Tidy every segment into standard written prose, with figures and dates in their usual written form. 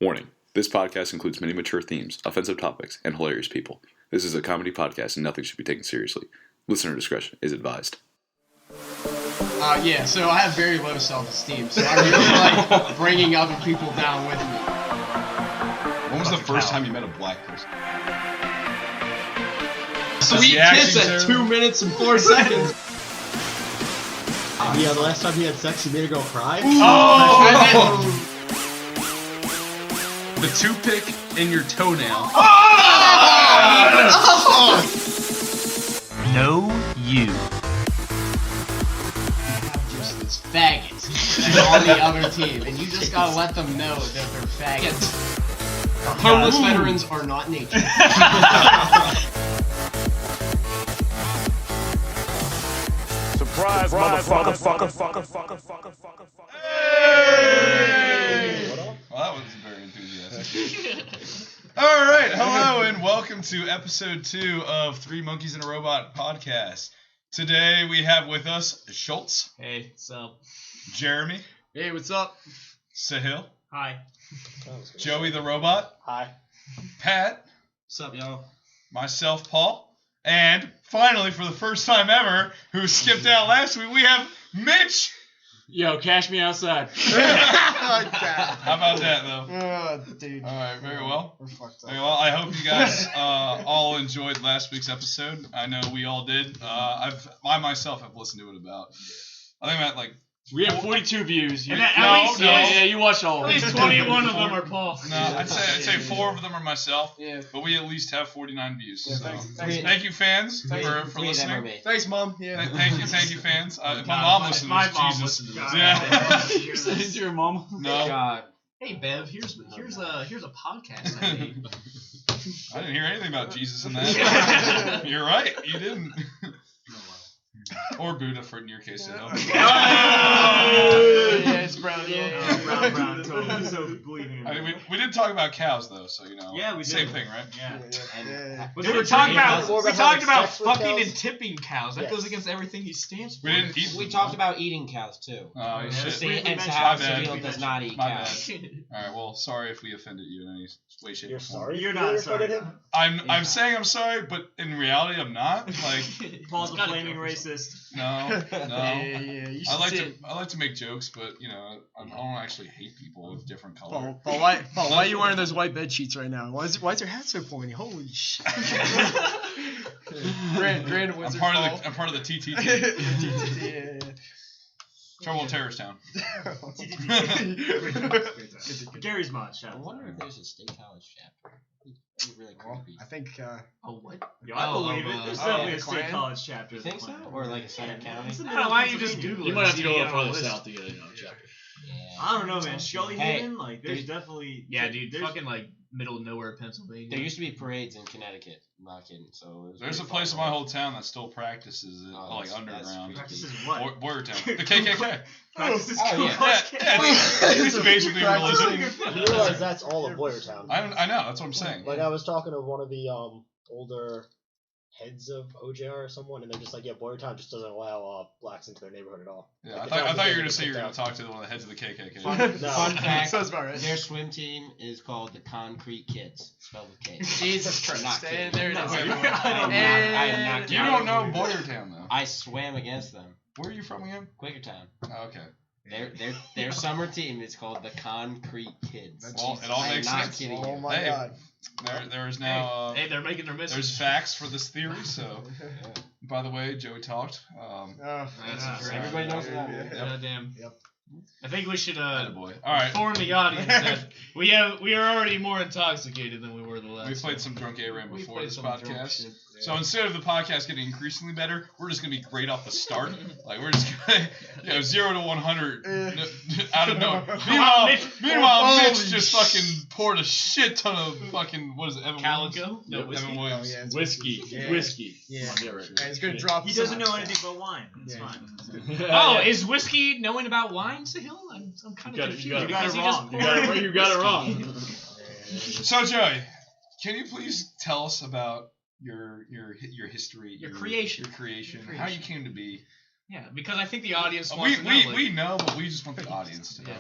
Warning. This podcast includes many mature themes, offensive topics, and hilarious people. This is a comedy podcast and nothing should be taken seriously. Listener discretion is advised. So I have very low self-esteem, so I really like bringing other people down with me. When was the first time you met a black person? Sweet kiss at 2 minutes and 4 seconds. Yeah, the last time he had sex, he made a girl cry. Oh! The toothpick in your toenail. Know you. Just this faggot on the other team, and you just gotta let them know that they're faggots. Homeless veterans are not nature. Surprise, motherfucker. Hey! Well, that was very enthusiastic. Alright, hello and welcome to episode 2 of Three Monkeys and a Robot podcast. Today we have with us Schultz. Hey, what's up? Jeremy. Hey, what's up? Sahil. Hi. Joey the Robot. Hi. Pat. What's up, y'all? Myself, Paul. And finally, for the first time ever, who skipped out last week, we have Mitch. Yo, cash me outside. How about that, though? Dude. All right, very well. We're fucked up. Very well. I hope you guys all enjoyed last week's episode. I know we all did. I myself have listened to it about. I think about We have 42 views. No, You watched all of them. At least 21 of them are Paul. No, I'd say 4 of them are myself. Yeah. But we at least have 49 views. Yeah, So thanks. thank you, fans, for listening. Thanks, Mom. Yeah. Thank you, fans. If my mom listened to My this, mom Jesus. listened to this. Yeah. You said it to your mom? No, God. Hey Bev, here's a podcast I made. I didn't hear anything about Jesus in that. You're right, you didn't. Or Buddha, for in your case, you know. Yeah, it's brown. Yeah. Brown, totally. So believing. I mean, we did talk about cows, though, so you know. Yeah, we did. Same thing, right? Yeah. Was We it talked a about dream? we talked about Sex with fucking cows? and tipping cows. That Yes. goes against everything he stands for. We didn't eat. We them, talked though. about eating cows too. Oh Yeah, shit! see, And mentioned- how My bad. Sahil does not eat My cows. All right. Well, sorry if we offended you in any way, shape, You're or form. sorry? You're You not offended sorry. him? I'm saying I'm sorry, but in reality, I'm not. Like, Paul's a flaming racist. no. Yeah. You should see it. I like to make jokes, but you know, I don't actually hate people with different color. Paul, why are you wearing those white bed sheets right now? Why is your hat so pointy? Holy shit! Grand I'm Wizard part Paul. of the TTT. Yeah. Trouble in Terrorist Town. Gary's mod, shout I out. wonder if there's a state college chapter. That'd be really creepy. I think. Oh, what? Yo, I believe it. There's definitely a state Klan? college chapter. You of the think so? Klan. Or like a Sutter County? It's in the I don't know, why don't you just Pennsylvania. Google it? You might have to go See, farther list. south. to get a chapter. Yeah. I don't know, man. Shelly Hey, Haven, like, there's definitely. Yeah, dude, there's- fucking like middle of nowhere, Pennsylvania. There used to be parades in Connecticut. I'm not kidding. So it was There's a pretty place in far my away. whole town that still practices it, Oh, like that's underground. creepy. Practices what? Boyertown. The KKK. Practices Oh, Ku yeah. Klux Yeah, Klan. it's basically a religion. You realize that's all of Boyertown. I know, that's what I'm saying. Like, I was talking to one of the older heads of OJR or someone, and they're just like, yeah, Boyertown just doesn't allow blacks into their neighborhood at all. Yeah, Like, I the thought you were town gonna is say you were gonna picked talk to one of the heads of the KKK. No. Fun fact. Sounds about right. Their swim team is called the Concrete Kids, spelled with K. Jesus Christ. Not kidding. And there it No, is. I everyone. am not You kidding. don't know Boyertown though. I swam against them. Where are you from again? Quakertown. Oh, okay. Their summer team is called the Concrete Kids. Well, it all I am makes not sense. kidding Oh you. my Hey. god. There is now. Hey, they're making their business. There's facts for this theory. So, by the way, Joey talked. Oh, That's great. Everybody knows that. Yeah. Goddamn. Yep. I think we should Boy. All right. inform the audience that we are already more intoxicated than we were the last. We played time. some drunk A-Ram We before played this some drunk podcast. shit. So instead of the podcast getting increasingly better, we're just gonna be great off the start. Like we're just gonna, 0 to 100 out of nowhere. Meanwhile, Mitch Holy just fucking poured a shit ton of fucking what is it? Evan Calico? Williams? No, Yep, whiskey. Evan Williams. yeah, it's Whiskey. Yeah. Whiskey. Yeah. Come on, get right. And it's gonna drop. He doesn't some- know anything about wine. It's Yeah. fine. Oh, is whiskey knowing about wine, Sahil? I'm kind of confused. You got it Because he wrong. just You got it wrong. So Joey, can you please tell us about your history, Your creation. your creation, how you came to be, Yeah, because I think the audience We wants to know. we know, but we just want the audience to know.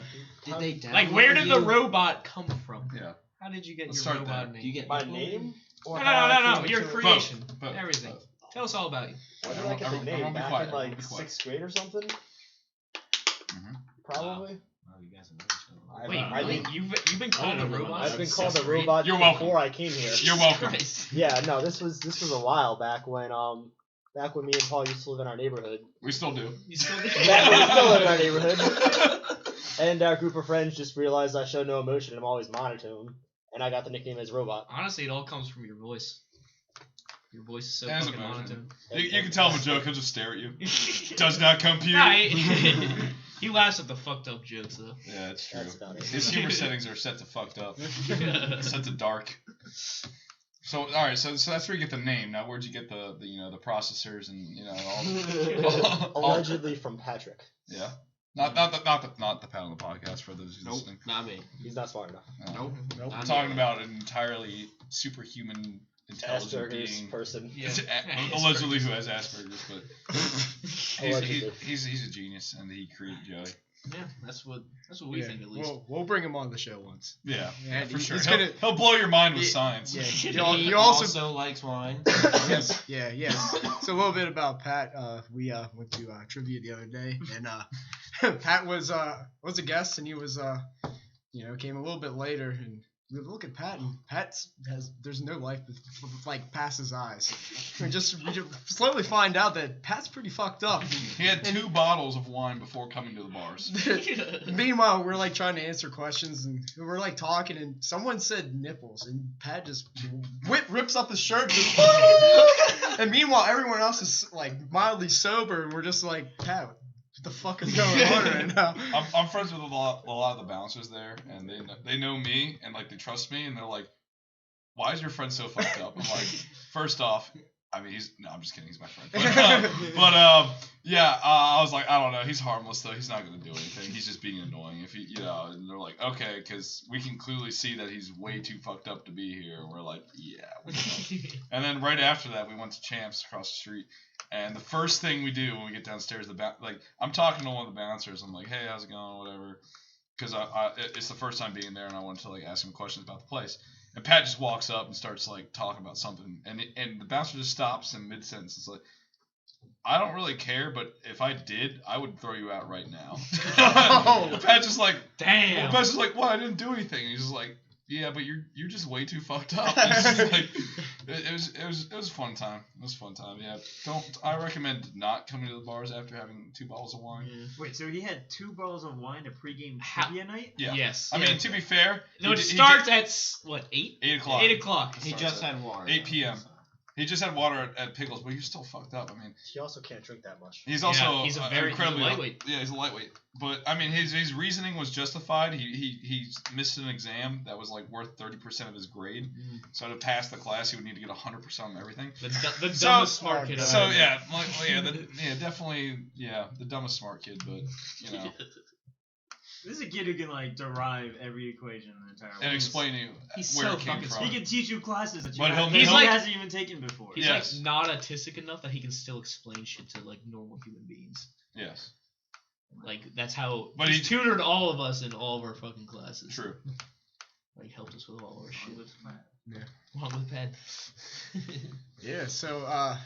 Did they download Like, where did the you? robot come from? Yeah. How did you get Let's your start robot there. name? Do you get My nicknamed? name? Or No, how I no, came your into it? creation, Both. everything. Tell us all about you. When did I get the Everyone name? be Back quiet, in like everyone be quiet. 6th grade or something? Mhm. Probably. Oh, you guys know each other. Wait, I really? think- You've been called a robot? I've been since called a 6th grade? robot You're welcome. before I came here. You're welcome. Christ. Yeah, no, this was a while back when me and Paul used to live in our neighborhood. We still do. You still Back when we still live in our neighborhood. And our group of friends just realized I show no emotion and I'm always monotone. And I got the nickname as Robot. Honestly, it all comes from your voice. Your voice is so As fucking emotion. monotone. You can tell him a joke, he'll just stare at you. Does not compute. Nah, he laughs at the fucked up jokes though. Yeah, that's true. That's about it. His humor settings are set to fucked up. Set to dark. So all right, so that's where you get the name. Now, where'd you get the the processors and all? Allegedly from Patrick. Yeah. Not the pat on the podcast for those who's Nope, listening. not me. He's not smart enough. Nope. We're Not talking me. about an entirely superhuman, intelligent Asperger's being. person. Yeah. Allegedly who has Asperger's, but Allegedly. he's a genius and he created Joey. Yeah, that's what we think at least. We'll bring him on the show once. Yeah, Yeah, for he- sure. he's He'll, gonna- he'll blow your mind with Yeah, science. Yeah. He You also likes wine. yes, yes. So a little bit about Pat. We went to trivia the other day, and Pat was a guest, and he was came a little bit later, and we look at Pat, and there's no life like past his eyes. We just slowly find out that Pat's pretty fucked up. He had 2 bottles of wine before coming to the bars. Meanwhile, we're like trying to answer questions, and we're like talking, and someone said nipples, and Pat just rips up his shirt, and meanwhile everyone else is like mildly sober, and we're just like, Pat, what the fuck is going on right now? I'm friends with a lot of the bouncers there, and they know me and like they trust me, and they're like, "Why is your friend so fucked up?" I'm like, first off, I mean I'm just kidding, he's my friend. I was like, I don't know, he's harmless though, he's not gonna do anything, he's just being annoying. If he, and they're like, okay, because we can clearly see that he's way too fucked up to be here, and we're like, yeah. We know. And then right after that, we went to Champs across the street. And the first thing we do when we get downstairs, I'm talking to one of the bouncers. I'm like, hey, how's it going, whatever. Because it's the first time being there, and I wanted to like ask him questions about the place. And Pat just walks up and starts like talking about something, and the bouncer just stops in mid sentence. It's like, I don't really care, but if I did, I would throw you out right now. Pat's just like, Damn. Pat's just like, what? I didn't do anything. And he's just like, yeah, but you're just way too fucked up. It's just like, it was a fun time. It was a fun time. Yeah, I recommend not coming to the bars after having 2 bottles of wine. Wait, so he had 2 bottles of wine at pregame How- trivia night? Yeah. Yes. I mean, to be fair, No, he it did- starts at what 8? 8 o'clock. 8 o'clock. He just had water. 8 p.m. He just had water at Pickles, but you're still fucked up. I mean, He also can't drink that much. he's Yeah, also he's a incredibly lightweight. Yeah, he's a lightweight. But I mean, his reasoning was justified. He missed an exam that was like worth 30% of his grade. So to pass the class, he would need to get 100% on everything. The So- dumbest smart kid. I've So ever yeah, definitely the dumbest smart kid, but This is a kid who can like derive every equation in the entire world. and explain to you He's where so it came fucking from. He can teach you classes that you But have, he's that like- he hasn't even taken before. He's Yes. like not autistic enough that he can still explain shit to like normal human beings. Yes, Like that's how. But he's he- tutored all of us in all of our fucking classes. true. Like helped us with all of our shit. Yeah. Along with Pat. Yeah. So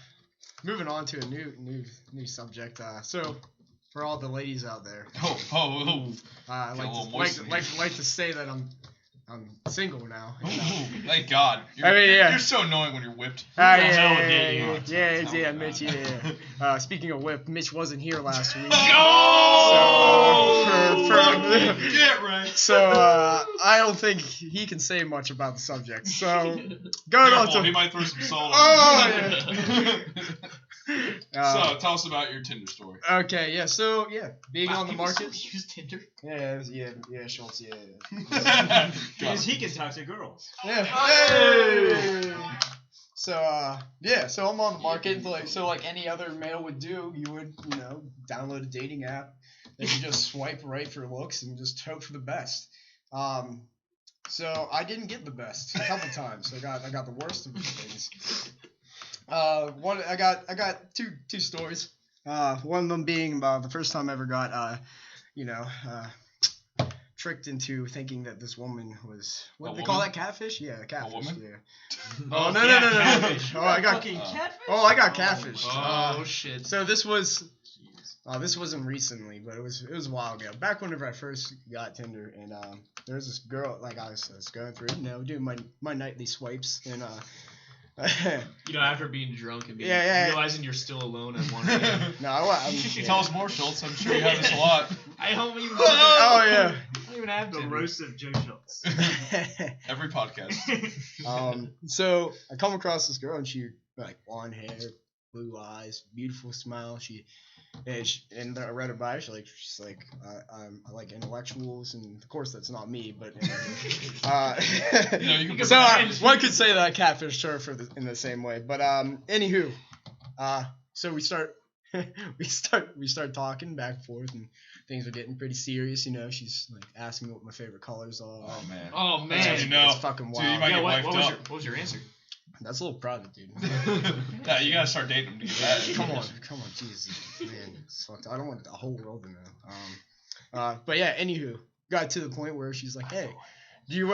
moving on to a new subject. So for all the ladies out there, Oh. I Feel a little like moist in like to say that I'm single now. Thank God. I mean, yeah. You're so annoying when you're whipped. Yeah, Mitch. Yeah. Speaking of whip, Mitch wasn't here last week. Get right. So I don't think he can say much about the subject. So going on Careful, he to might throw some salt on oh you. yeah. So tell us about your Tinder story. Okay, yeah. So yeah, being on the People market. still use Tinder. Yeah, Schultz. Yeah. Because he can talk to girls. Yeah. Hey! So so I'm on the market like any other male would do. You would download a dating app, then you just swipe right for looks and just hope for the best. So I didn't get the best a couple times. I got the worst of the things. I got two stories. One of them being the first time I ever got, tricked into thinking that this woman was what A do they call woman? that, catfish? Yeah, catfish. woman? Yeah. Oh, no. catfish. Oh, I got Fucking catfish? I got catfish. Oh shit. So this wasn't recently, but it was a while ago. Back whenever I first got Tinder, and there was this girl like I was going through, doing my nightly swipes, and After being drunk and realizing you're still alone at 1 a.m. no, I'm Tell us more, Schultz. I'm sure you have this a lot. I don't even. Oh yeah. I don't even have The Tinder. roast of Joe Schultz. Every podcast. So I come across this girl, and she like blonde hair, blue eyes, beautiful smile. And I read her bio. She's like, I like intellectuals, and of course that's not me, but You can so one could say that I catfished her in the same way. But anywho, so we start talking back and forth, and things are getting pretty serious. She's like asking me what my favorite colors are. Oh man. Oh man. That's how you know. It's fucking Dude, you wild. might Yeah, get what wiped up. was your answer? That's a little private, dude. Yeah, you gotta start dating them to get that. Come on, Jesus, man, it's fucked. I don't want the whole world to know. But yeah, anywho, got to the point where she's like, "Hey, do you?"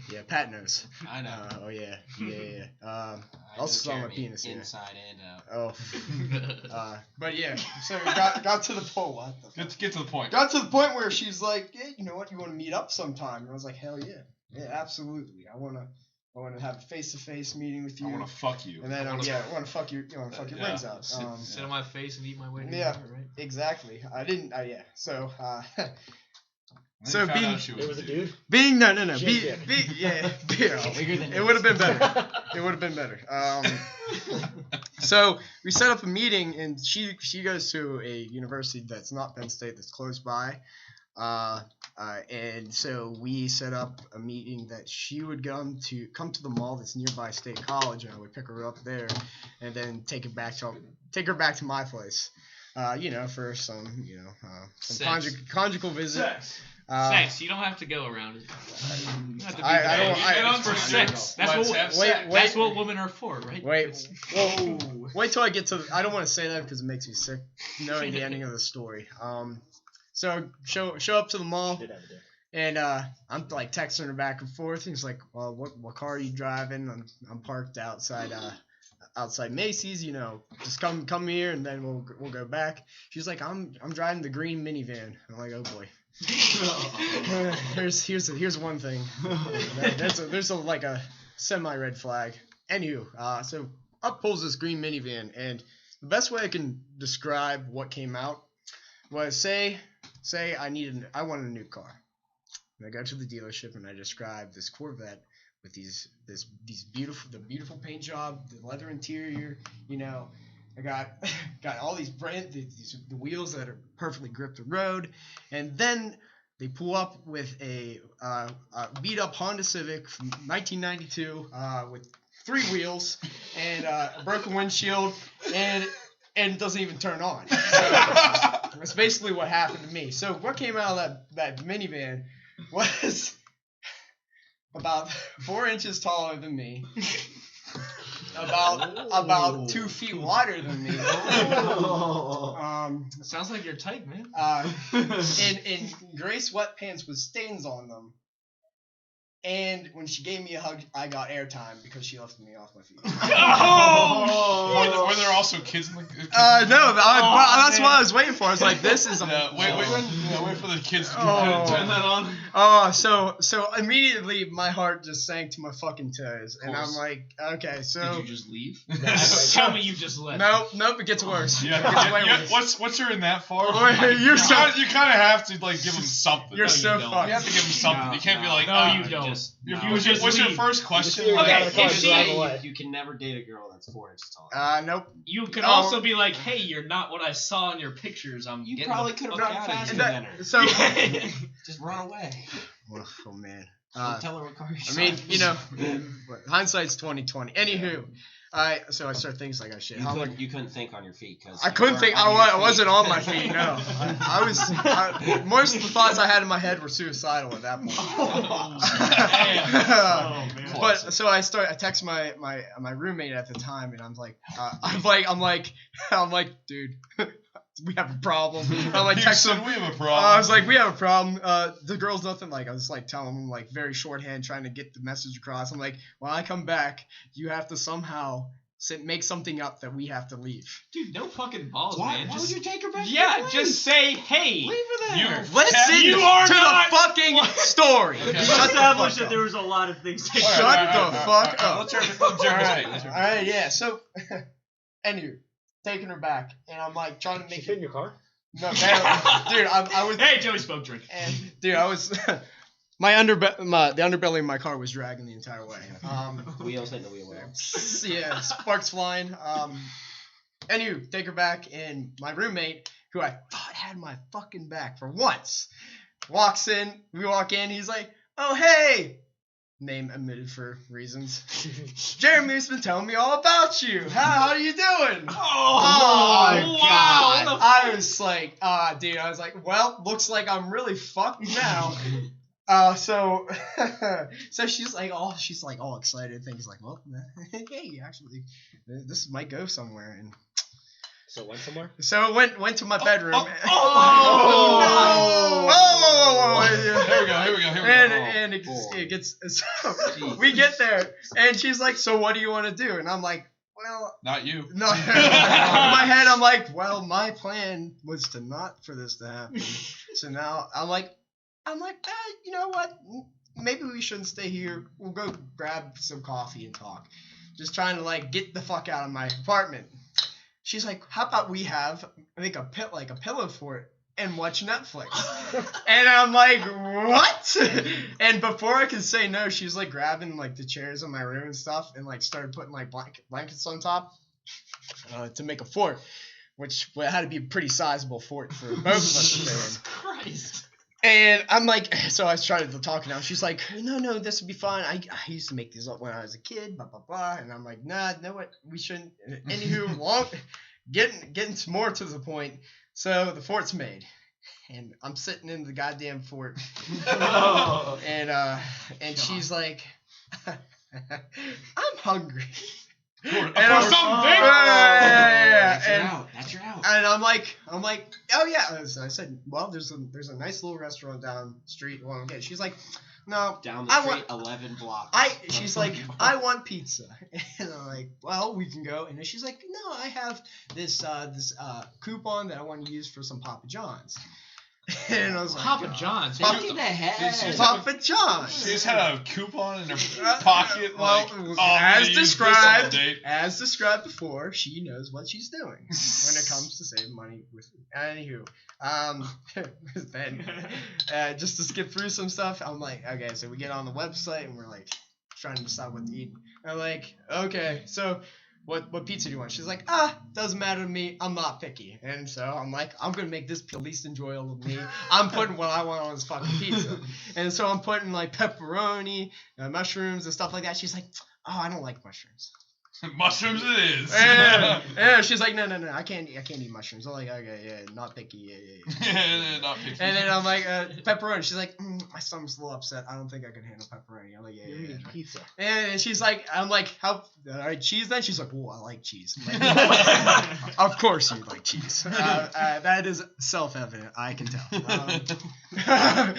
Yeah, Pat knows. I know. Oh yeah. I I'll know saw my Jeremy penis. Yeah. inside and out. Oh. But yeah, so got to the point. What the? Get to the point. Got to the point where she's like, "Hey, you know what? You want to meet up sometime?" And I was like, "Hell yeah, absolutely. I wanna have a face-to-face meeting with you. I want to fuck you. And then I wanna I want to fuck your Yeah. brains out." Sit on my face and eat my way. to Yeah. the heart, right? Exactly. I didn't. Yeah. So. And then So you found being- out she It was a dude. Being no. Shit, Yeah. Bigger than It would have been better. It would have been better. So we set up a meeting, and she goes to a university that's not Penn State, that's close by. And so we set up a meeting that she would come to the mall that's nearby State College, and I would pick her up there, and then take her back to my place. For some Sex. conjugal visit. Sex. Sex. You don't have to go around it. You don't have to be I vague. don't- I- It's for sex. That's Let's what. have wait, sex. wait. That's what women are for, right? Wait, wait till I get to. I don't want to say that because it makes me sick knowing the ending of the story. So show up to the mall, Did have a dick. and I'm like texting her back and forth. He's like, "Well, what car are you driving?" I'm parked outside Macy's. Just come here, and then we'll go back. She's like, "I'm driving the green minivan." I'm like, "Oh boy." Here's one thing. There's a semi-red flag. Anywho, so up pulls this green minivan, and the best way I can describe what came out was say I wanted a new car. And I go to the dealership and I describe this Corvette with the beautiful paint job, the leather interior. I got all these the wheels that are perfectly grip the road, and then they pull up with a beat up Honda Civic from 1992 with 3 wheels and a broken windshield, and it doesn't even turn on. So that's basically what happened to me. So what came out of that minivan was about 4 inches taller than me. About 2 feet wider than me. Sounds like your type, man. And gray sweatpants with stains on them. And when she gave me a hug, I got airtime because she lifted me off my feet. Were there also kids in the? No, that's what I was waiting for. I was like, this is Wait for the kids to Turn that on. Oh, so immediately my heart just sank to my fucking toes, and I'm like, okay, so Did you just leave? Tell me you just left. nope, it gets worse. Yeah, once you're in that far, You're you kind of have to give them something. You're so don't. fucked. You have to give them something. You can't be like, No, you don't. What's your first question? You Like, just leave. Drive away. You can never date a girl that's 4 inches tall. Nope. You could also be like, hey, you're not what I saw in your pictures. I'm You getting probably the could have fuck got out of faster here. than her. So, Just run away. oh man. Don't tell her what car I mean, hindsight's 20/20. Anywho, so I start things like, oh shit. You couldn't think on your feet because I couldn't think. I wasn't on my feet. No, I was. Most of the thoughts I had in my head were suicidal at that point. But so I text my roommate at the time, and I'm like, dude, we have a problem. I'm like, text him. We have a problem. I was like, we have a problem. The girl's nothing. Like, I was like telling him like very shorthand, trying to get the message across. I'm like, when I come back, you have to somehow make something up that we have to leave. Dude, no fucking balls, Why man. would Just you take her back? Yeah, just say, hey. leave her You- there. Listen You are to not- the fucking story. Okay. Shut the Established fuck that up. there was a lot of things to Shut the fuck up. Let's turn All right, yeah. So, anyway, taking her back, and I'm like trying to She make fit in your car? No, man, dude, I was. Hey, Joey spoke drink. And dude, I was. The underbelly of my car was dragging the entire way. Wheels hitting the wheel well. Yeah, sparks flying. Anywho, take her back, and my roommate, who I thought had my fucking back for once, walks in. We walk in. He's like, "Oh hey," name omitted for reasons. Jeremy's been telling me all about you. How are you doing? Oh, my God. I was like, dude, I was like, well, looks like I'm really fucked now. So she's like all excited. Things like, well, hey, actually, this might go somewhere. And So it went somewhere? so it went to my bedroom. Here we go. And it gets so we get there, and she's like, so what do you want to do? And I'm like, well, Not you. no. In my head, I'm like, well, my plan was to not for this to happen. So now I'm like, you know what? Maybe we shouldn't stay here. We'll go grab some coffee and talk. Just trying to like get the fuck out of my apartment. She's like, how about we make a pillow fort and watch Netflix? And I'm like, what? And before I could say no, she's like grabbing like the chairs in my room and stuff, and like started putting like blankets on top to make a fort, which had to be a pretty sizable fort for both of us to stay in. Christ. And I'm like, so I started to talk now. She's like, no, this would be fine. I used to make these up when I was a kid, blah, blah, blah. And I'm like, nah, you know what? We shouldn't. Anywho, getting more to the point. So the fort's made. And I'm sitting in the goddamn fort. And she's like, I'm hungry. And I'm something. That's your out. And I'm like, oh yeah. So I said, well, there's a nice little restaurant down the street. She's like, no, Down the street, 11 blocks. She's like, I want pizza. And I'm like, well, we can go. And then she's like, no, I have this coupon that I want to use for some Papa John's. And I was like, Papa John's. Fuck in the head. Papa John's. She just had a coupon in her pocket. Well, Like, as described, date. as described before, she knows what she's doing when it comes to saving money. Anywho, then just to skip through some stuff, I'm like, okay, so we get on the website and we're like trying to decide what to eat. I'm like, okay, so what pizza do you want? She's like, doesn't matter to me. I'm not picky. And so I'm like, I'm gonna make this the least enjoyable to me. I'm putting what I want on this fucking pizza. And so I'm putting like pepperoni, mushrooms and stuff like that. She's like, oh, I don't like mushrooms. Mushrooms it is. Yeah, she's like, no, I can't eat mushrooms. I'm like, okay, yeah, not picky, yeah. Not picky. And then I'm like, pepperoni. She's like, my stomach's a little upset. I don't think I can handle pepperoni. I'm like, yeah. Pizza. And she's like, I'm like, all right, cheese then? She's like, oh, I like cheese. I'm like, of course you like cheese. That is self-evident. I can tell.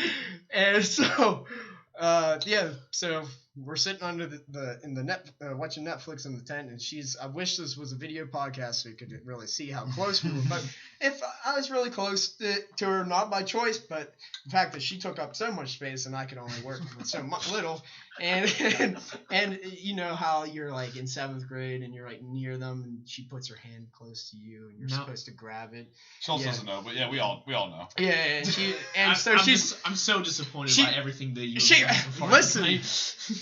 And so, so we're sitting under watching Netflix in the tent, and I wish this was a video podcast so you could really see how close we were. But if I was really close to her, not by choice, but the fact that she took up so much space and I could only work with so little, and you know how you're like in 7th grade and you're like near them, and she puts her hand close to you and you're supposed to grab it. She also doesn't know, but yeah, we all know. Yeah, I'm so disappointed by everything that you. Listen.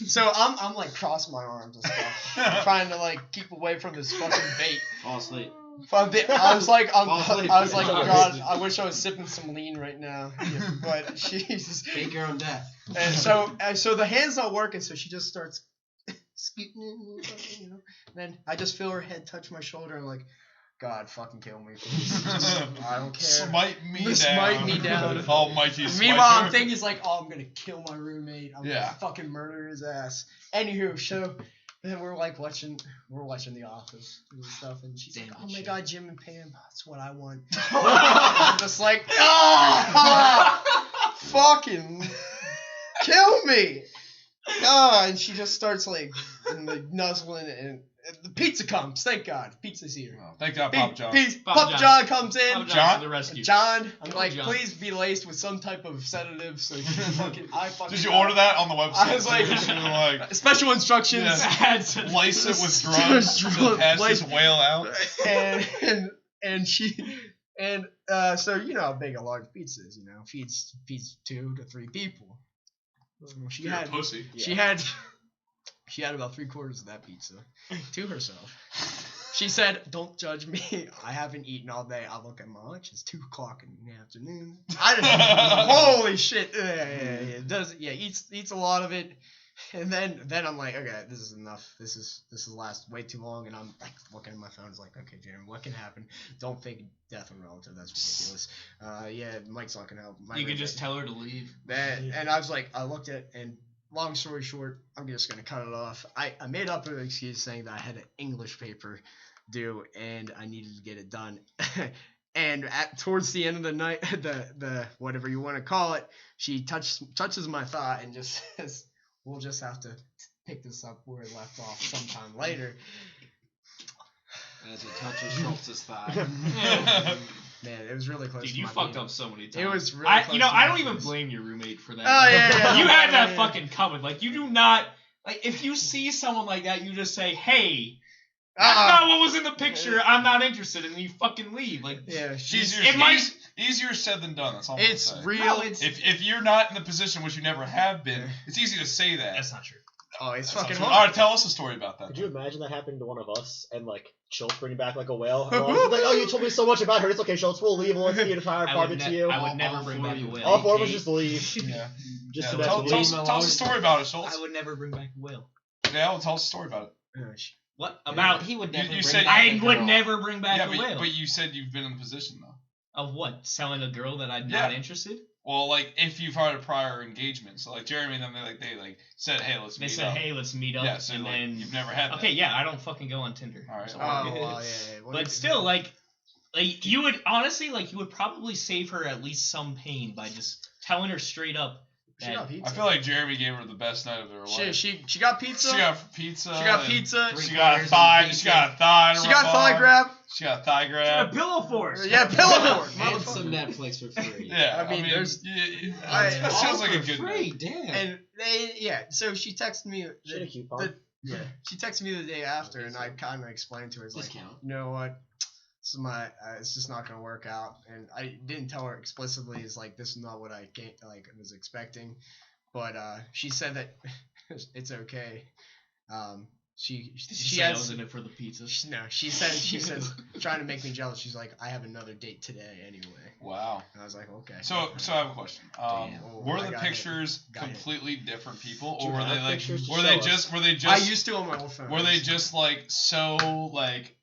So I'm like crossing my arms and stuff, trying to like keep away from this fucking bait. Fall asleep. I was like, God, I wish I was sipping some lean right now. Yeah, but she's Fake your own death. and so the hand's not working, so she just starts scooting in, you know. And then I just feel her head touch my shoulder, and like, God, fucking kill me, please. I don't care. Smite me down. Smite me down. Almighty smiter. Meanwhile, I'm thinking it's like, oh, I'm gonna kill my roommate. I'm Yeah. gonna fucking murder his ass. Anywho, so then we're watching The Office and stuff, and she's like, oh my God, Jim and Pam, that's what I want. I'm just like, fucking kill me. And she just starts like nuzzling and the pizza comes. Thank God, pizza's here. Oh, thank God, Papa John. Papa John comes in. Papa John? to the rescue. John, I'm Come like, on, John. please be laced with some type of sedative so you can fucking. Did you order that on the website? I was like, You were like special instructions. Yeah. Lace it with drugs to pass this whale out. So you know how big a large pizza is, you know, feeds 2 to 3 people. Well, she You're a had pussy. she had about 3/4 of that pizza to herself. She said, "Don't judge me. I haven't eaten all day. I look at my watch. It's 2:00 in the afternoon." Holy shit! Eats a lot of it, and then I'm like, okay, this is enough. This is last way too long, and I'm like looking at my phone. It's like, okay, Jeremy, what can happen? Don't fake death on relative. That's ridiculous. Mike's not gonna help. You could just tell her to leave. And I was like, I looked at, and long story short, I'm just gonna cut it off. I made up an excuse saying that I had an English paper due and I needed to get it done. And towards the end of the night, the whatever you want to call it, she touches my thigh and just says, "We'll just have to pick this up where it left off sometime later." As it touches Schultz's thigh. Man, it was really close. Dude, to you my fucked penis. up so many times. It was really close. I to don't my even penis. blame your roommate for that. Oh yeah. You had that Yeah. fucking coming. Like, you do not, like, if you see someone like that, you just say, hey, that's not what was in the picture. I'm not interested, and you fucking leave. Like, Yeah, Easier said than done. That's all I'm it's gonna say. real. No, it's- If you're not in the position which you never have been, it's easy to say that. that's not true. Oh, it's That's fucking not true. hard. All right, tell us a story about that. Could you imagine that happening to one of us and like Schultz bringing back like a whale? And all of us like, oh, you told me so much about her. It's okay, Schultz. We'll leave. We'll let the entire apartment to you. I would never bring back a whale. All 4 of us just leave. Yeah. Just Yeah, to tell, that tell, leave. us, tell us a story about it, Schultz. I would never bring back a whale. Yeah, well, tell us a story about it. What about? He would You- never you bring said- back I a would girl. never bring back Yeah, a whale. but you said you've been in the position though. Of what? Selling a girl that I'm Yeah. not interested? Well, like if you've had a prior engagement, so like Jeremy and them, they said, hey, let's They meet said, up. hey, let's meet up. Yeah, so and like, then you've never had that. okay, yeah, I don't fucking go on Tinder. All right. So- Oh, well, yeah. But still, like you would honestly, like, you would probably save her at least some pain by just telling her straight up She got that pizza. I feel like Jeremy gave her the best night of her life. She got pizza. She got pizza. She got and pizza. She got a thigh. She got a thigh. to She rub got thigh on. grab. She got a thigh A grab. pillow force. Yeah, pillow fort. And some Netflix for free. Yeah, I mean, there's- that sounds like a good free. night. Damn. And so she texted me. She had a coupon. She texted me the day after, and I kind of explained to her, it's like, Discount. you know what, this is my, it's just not gonna work out. And I didn't tell her explicitly, it's like, this is not what I was expecting, but she said that it's okay. She I was in it for the pizza. she says trying to make me jealous. She's like, I have another date today anyway. Wow. And I was like, okay. So I have a question. Were I the got pictures hit. Got hit. completely different people, Do or you were have they like pictures to were they show us? just I used to on my old phone. were they just like so like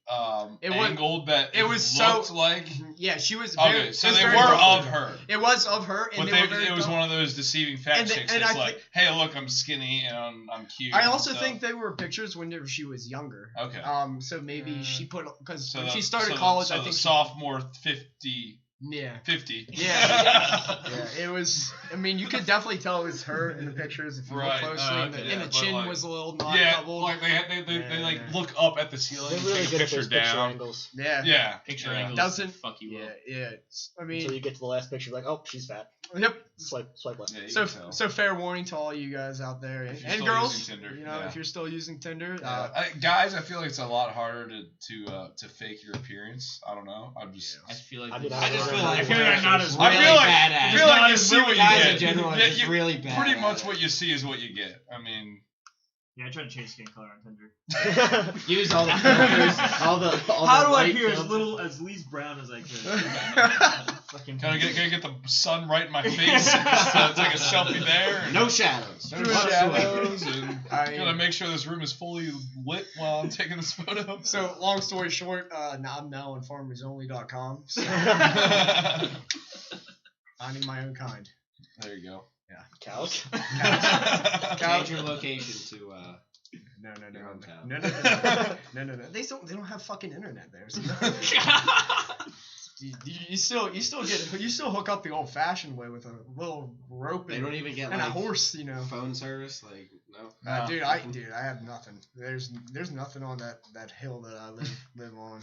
It was- angled that it was so- looked like Yeah, she was. okay, Very, so it was they very were dark. of her. It was of her, and But they were very it was dark. one of those deceiving fat And they- chicks and that's I like, hey, look, I'm skinny and I'm cute. I and also stuff. think they were pictures whenever she was younger. Okay. So maybe she put because So when the- she started so the- college, so I the think sophomore 50. Yeah. 50. Yeah. It was. I mean, you could definitely tell it was her in the pictures if you Right. look closely. And Okay. the, Yeah, and the but chin like- was a little not Yeah, doubled. like they like Yeah. look up at the ceiling, They're and really take a good at picture those picture down. angles. Yeah. Yeah, Picture yeah. angles Doesn't- fuck you Yeah. up. Yeah. I mean. Until you get to the last picture, like, oh, she's fat. Yep. Swipe left. Yeah, you So can tell. so fair warning to all you guys out there If you're and still girls. using Tinder, You know, yeah. if you're still using Tinder. Guys, I feel like it's a lot harder to fake your appearance. I don't know. I'm just. I feel like I mean, I just feel I like feel like I'm not as I feel really like badass. I feel like you see what you Guys get. in general are Yeah, just you- really bad. Pretty at much it. what you see is what you get. I mean, Yeah, I try to change skin color on Tinder. Use all the filters. all the How do I light appear as filters. as least brown as I could? Fucking gotta get the sun right in my face. So take a selfie there. And No shadows. no shadows, and I gotta make sure this room is fully lit while I'm taking this photo. So, long story short, now I'm now on farmersonly.com. So finding my own kind. There you go. Yeah. Cows? Change your location to No. Your hometown. No. They don't have fucking internet there. So you still hook up the old fashioned way with a little rope They and, don't even get and a like horse, you know. phone service. Like no. No. Dude, I have nothing. There's nothing on that hill that I live on.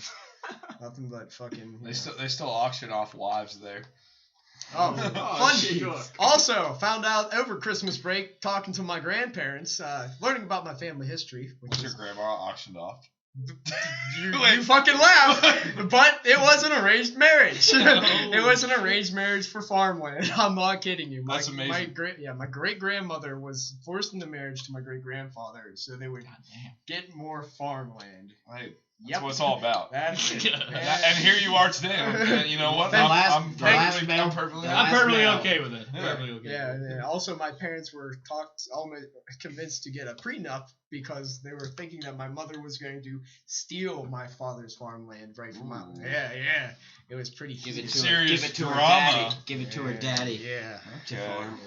Nothing but fucking. They still auction off wives there. Oh, fun. sure. Also, found out over Christmas break, talking to my grandparents, learning about my family history. Which What's is, your grandma auctioned off? you Wait. fucking laugh, but it was an arranged marriage. It was an arranged marriage for farmland. I'm not kidding you. That's amazing. My great grandmother was forced into marriage to my great grandfather, so they would get more farmland. Hey, that's Yep. what it's all about. That's it. And here you are today. And you know what? The last- I'm the last perfectly, man- I'm perfectly the I'm last perfectly male. okay with it. Yeah. Perfectly okay. Yeah. Also, my parents were almost convinced to get a prenup because they were thinking that my mother was going to steal my father's farmland right from my. Ooh. Yeah. It was pretty. Give it to Serious her. Give it to her drama. daddy. Give it to her daddy. Yeah. To Okay. farm.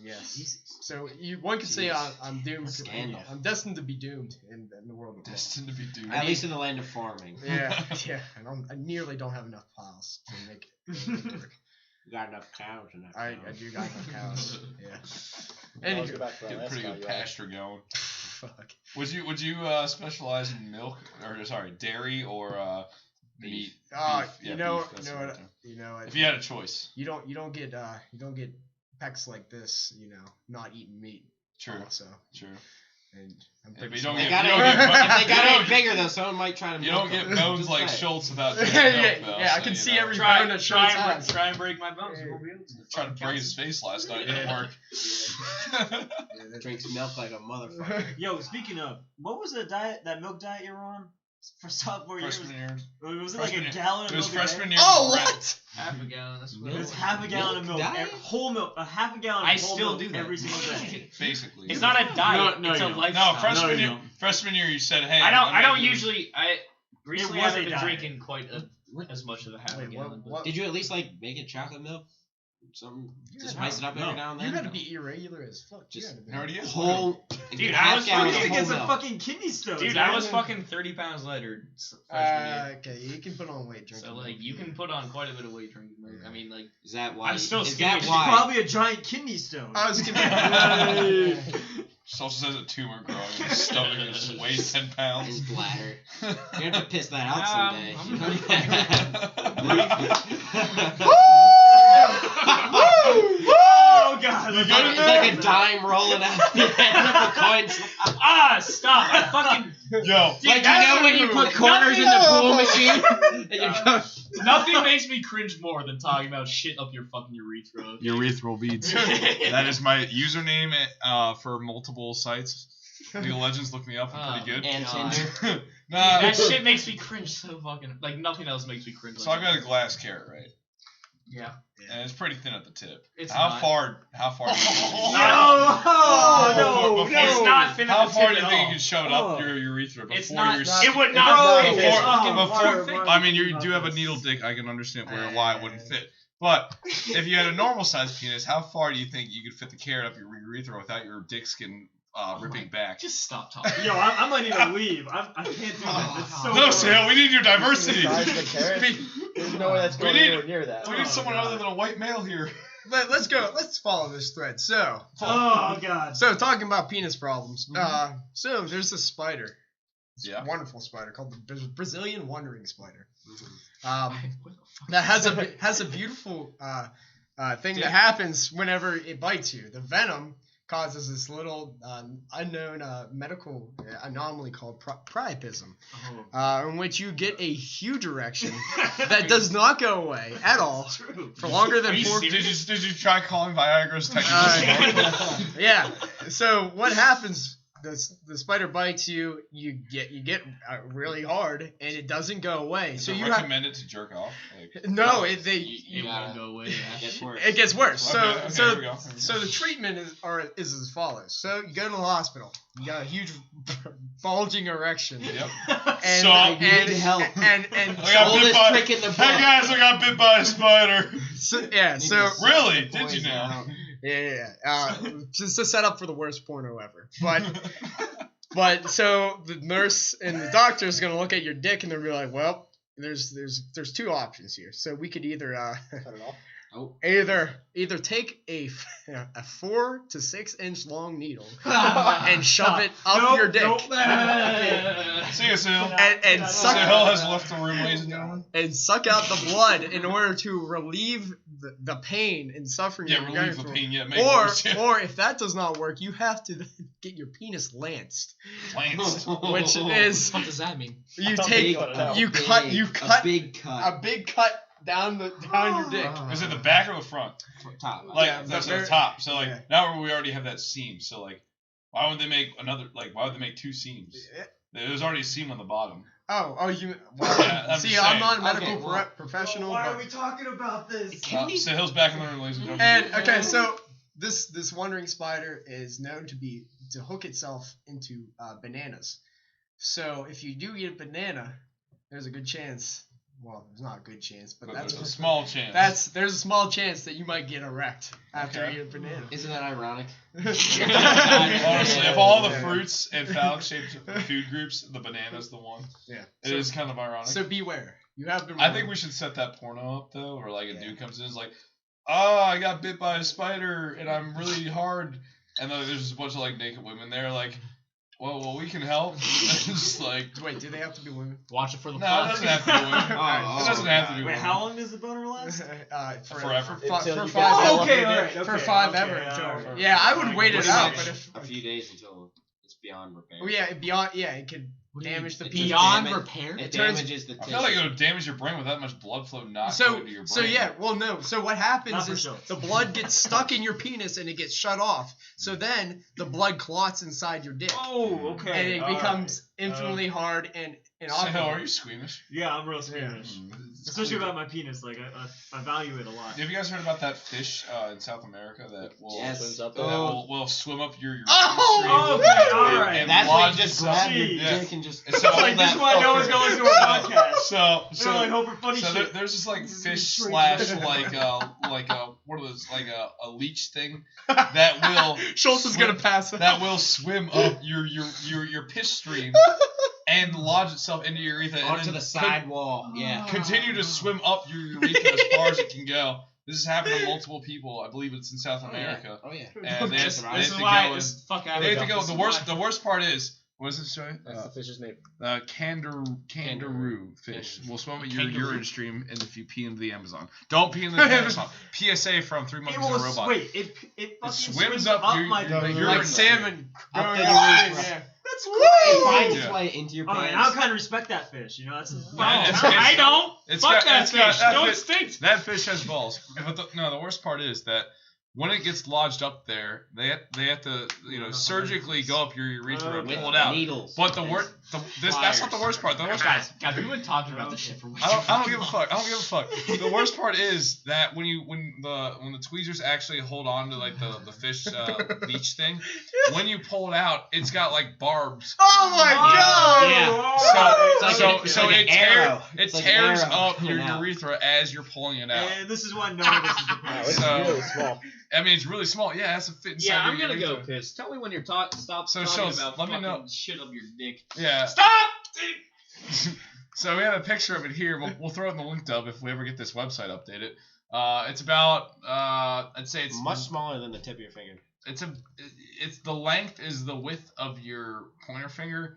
Yes. So one could say I'm doomed. Scandal. I'm destined to be doomed in the world of Destined to be doomed. At least in the land of farming. Yeah. And I nearly don't have enough piles to make it work. You got enough cows in that. I town. do got enough cows. Yeah. I'll Anywho, go back to that Get a last pretty guy good you had. pasture going. fuck. Would you specialize in milk or sorry dairy or meat? Uh, Beef. Yeah, you know, beef, that's you know what what, I'm you know what. If you had a choice, You don't get pecs like this, you know, not eating meat. true, Also, true. and I'm Yeah, pretty but you don't They get- got you it. don't get- If they got you it don't- bigger though, someone might try to. You don't milk get them. bones Just like saying. Schultz without yeah, drinking milk, though. I so, can you see know. every bone that Try Schultz has. and break my bones. You won't be able to. Tried to break his face last night. Didn't Yeah. work. Yeah, that- Drinks milk like a motherfucker. Yo, speaking of, what was the diet, that milk diet you were on for sophomore year? Freshman year. Was it like Freshman a year. gallon of It was milk a day? freshman year. Oh, Brett. what? Half a gallon. That's what It was half a gallon of milk, diet? whole milk, a half a gallon. I of whole still milk do that. every single day. Basically. It's not a diet. No, it's you a don't. lifestyle. No, freshman you year. don't. Freshman year, you said, "Hey, I I'm don't gonna do- usually. Recently, was I've a been diet. drinking quite as much of a half a Wait, gallon. what? Did you at least like make it chocolate milk? Something to spice it up every now and then. You gotta be irregular as fuck. You Just- gotta be. It already is. Whole. Dude, half I was gallon What of do you think whole it's a milk. fucking kidney stone? Dude, I was fucking 30 pounds lighter freshman year. Okay, you can put on weight drinking. So like, you can put on quite a bit of weight drinking. Like, I mean, like, Is that why? I'm still is skinny that as why? Probably a giant kidney stone. I was gonna. She also says a tumor growing in his stomach and just weighs 10 pounds. His bladder. You have to piss that out someday. Oh god! You It's got like, it it's there? like a dime rolling out the end of a coin. stop! I fucking Yo, Dude, Like, you that's know when you put quarters in the pool machine? And you go, nothing makes me cringe more than talking about shit up your fucking urethra. urethral beads. That is my username for multiple sites. League of Legends, look me up. I'm pretty good. and God. Tinder. Nah, That shit makes me cringe so fucking like nothing else makes me cringe. so like I've got that. a glass carrot, right? Yeah. And it's pretty thin at the tip. It's How not. far? No! Oh, no! It's not thin How at the far tip do you at think all. you can shove it up your urethra before It's not. you're It would not. Bro, fit. before, It's fucking before, perfect. I mean, you do have a needle dick. I can understand why it wouldn't fit. But if you had a normal sized penis, how far do you think you could fit the carrot up your urethra without your dick skin ripping back? Just stop talking. Yo, I might need to leave. I can't do that. It's so No, gross. Sale, we need your diversity. Size of the carrot? There's no way that's We going need- anywhere near that. We need someone other than a white male here. Let's go. Let's follow this thread. So Oh god. talking about penis problems. So there's this spider. This Yeah. wonderful spider called the Brazilian wandering spider. What the fuck? That has a beautiful thing that happens whenever it bites you. The venom causes this little unknown medical anomaly called priapism, in which you get a huge erection that does not go away at all for longer than 4 Did you try calling Viagra's technical support? yeah. So what happens the spider bites you, you get really hard, and it doesn't go away. Is So it you have recommended to jerk off? Like, no, It you won't go away. It gets worse. it gets worse. Okay, So here we go. so the treatment is as follows. So you go to the hospital. You got a huge bulging erection. Yep. And, So- and, You need help. and I got bit Oldest by. trick in the Hey book. guys, I got bit by a spider. so, yeah, Need so to Really? the Did you boys know? out. yeah. Just to set up for the worst porno ever. But so the nurse and the doctor is gonna look at your dick and they'll be like, well, there's two options here. So we could either Cut it off. either take a 4 to 6 inch long needle and shove it up your dick See you, Sil. and suck Sil has left the room, ladies and gentlemen. and suck out the blood in order to relieve the pain and suffering. Yeah, that you're relieve going the through. pain. Yeah, make it worse. Yeah. Or if that does not work, you have to get your penis lanced, Lance. which is What does that mean? you thought take cut it out. you cut A big cut. a big cut down your dick. Is it the back or the front? Top. Like Yeah, that's the the top. So like yeah. now we already have that seam. So like, why would they make another? Like, why would they make two seams? There's already a seam on the bottom. You. Yeah, I'm See, just I'm saying. not a medical Okay, well, professional. Why but- are we talking about this? So Hill's back in the room, ladies and gentlemen. And okay, so this wandering spider is known to hook itself into bananas. So if you do eat a banana, there's a good chance. Well, there's not a good chance, but But that's there's a small chance. there's a small chance that you might get erect after Okay. eating a banana. Isn't that ironic? Honestly, of all the fruits and phallic shaped food groups, the banana's the one. Yeah. It is kind of ironic. So beware. You have been. I think we should set that porno up though, where like a dude comes in and is like, "Oh, I got bit by a spider and I'm really hard," and then there's just a bunch of like naked women there, like, "Well, we can help." Just like, Wait, do they have to be women? Watch it for the no, it plot. doesn't have to be women. It doesn't have to be Wait, women. how long does the boner last? Forever. For Until you five. get Oh, okay, alright. For Okay, 5 okay, ever. alright. Yeah, I would wait it Pretty out, much but if a few days until it's beyond repair. oh yeah, beyond it could What do you damage the It penis. Beyond damage- repair? It turns- damages the I tissue. feel like it would damage your brain with that much blood flow not So going to your brain. so yeah, well no. So what happens Not for is sure. the blood gets stuck in your penis and it gets shut off. So then the blood clots inside your dick. Oh, okay. And it alright. becomes infinitely hard and So, awkward. Hill, are you squeamish? Yeah, I'm real squeamish. Especially about my penis. Like, I value it a lot. Have you guys heard about that fish in South America that will Yes. Swims up that there. will swim up your Oh, stream okay, alright. and That's when lodge you just itself- grab your Jeez. dick and just. And so Like, this is why no one's going to a podcast. So They're like, hope for funny so shit. there's this like This is fish straight slash to- like what are those like a leech thing that will Schultz is gonna swim- pass that will swim up your piss stream and lodge itself into your urethra and Onto then the side wall. Yeah. continue to swim up your urethra as far as it can go. This has happened to multiple people. I believe it's in South America. Oh yeah. And they have, This they have is to why go. this fuck out They of have to go. The worst part is what is this, Joey? That's the fish's name. Kangaroo fish will swim up your urine stream, and if you pee into the Amazon, don't pee into the Amazon. PSA from Three It Monkeys and a will, Robot. it fucking swims up your- my your dick. urine like stream. salmon Up going the up. urethra. Yeah. That's It great. finds Yeah. its way into your Alright, pants. I kind of respect that fish. You know, that's. I don't. It's Fuck got- that it's got- fish. that No fish- instinct. That fish has balls. But the worst part is that when it gets lodged up there, they have to surgically go up your urethra and With pull it out. needles. But that's not the worst part. The worst part. Guys, we've been talking about this shit for way I don't give a fuck. I don't give a fuck. The worst part is that when the tweezers actually hold on to like the fish leech thing, when you pull it out, it's got like barbs. Oh my god! Yeah. So like it an arrow. it It's like an tears arrow up coming your out. urethra as you're pulling it out. And this is why no one listens to Wow, podcasts. it's So- really small. I mean, it's really small. Yeah, it has to fit inside Yeah, I'm your gonna go urethra. piss. Tell me when you're stop So, talking Schultz, about let me fucking know. shit up your dick. Yeah. Stop! So we have a picture of it here. We'll throw it in the link dub if we ever get this website updated. It's about I'd say it's Much smaller than the tip of your finger. it's the length is the width of your pointer finger,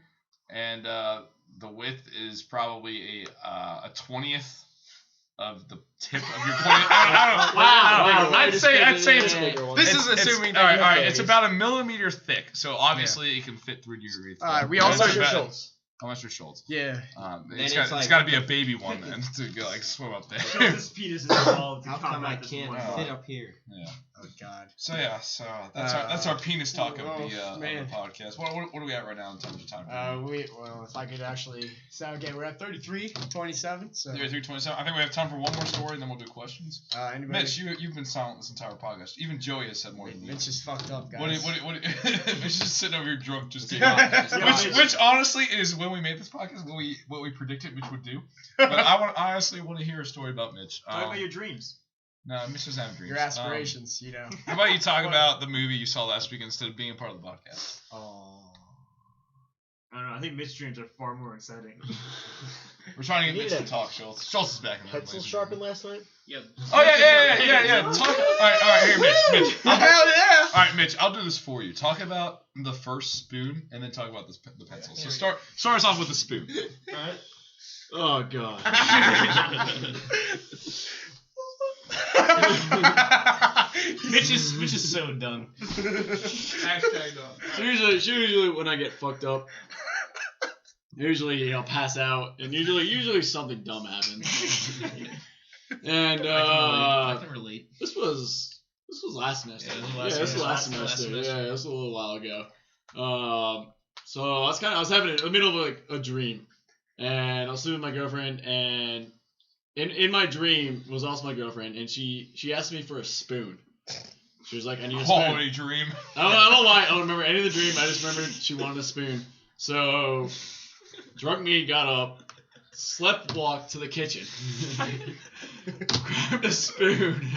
and the width is probably a 20th of the tip of your pointer. I don't know. Wow, I'd say it's Bigger one. This is it's- assuming it's, that all right, you all right. have It's those. about a millimeter thick, so obviously it can fit through your urethra. We also- It's Unless you're about- Schultz. Unless you're Schultz. Yeah. It's it's got like- to be a baby one then to go like swim up there. Schultz's penis is involved. How come I can't Wow. fit up here? Yeah. Oh God. So yeah, that's our penis talk of the man. podcast. What are we at right now in terms of time? If I could actually. So again, we're at 33:27. So. 3:27. I think we have time for one more story, and then we'll do questions. Anybody? Mitch, you've been silent this entire podcast. Even Joey has said more than you. Mitch is fucked up, guys. What Mitch is just sitting over here drunk, just taking Yeah. which honestly is when we made this podcast, what we predicted Mitch would do. But I honestly want to hear a story about Mitch. Talk about your dreams. No, Mitch doesn't have dreams. Your aspirations, you know. How about you talk about the movie you saw last week instead of being a part of the podcast? Oh. I don't know. I think Mitch's dreams are far more exciting. We're trying to You get Mitch need to a talk, Schultz. Schultz is back in the room, Pencil ladies and sharpened last night? Yeah. Oh yeah. Talk. All right. Here, Mitch. Hell yeah! All right, Mitch. I'll do this for you. Talk about the first spoon, and then talk about the pencil. So start us off with the spoon. Alright. Oh god. Mitch is so done. Hashtag done. So usually when I get fucked up, usually pass out, and usually something dumb happens. And I can relate. this was last semester. Yeah, This was last semester. semester. Yeah, this was a little while ago. So I was having in the middle of a dream, and I was sleeping with my girlfriend, and in my dream was also my girlfriend, and she asked me for a spoon. She was like, I need a spoon. Quality dream. I don't know why. I don't remember any of the dream. I just remembered she wanted a spoon. So, drunk me got up, slept walked to the kitchen, grabbed a spoon,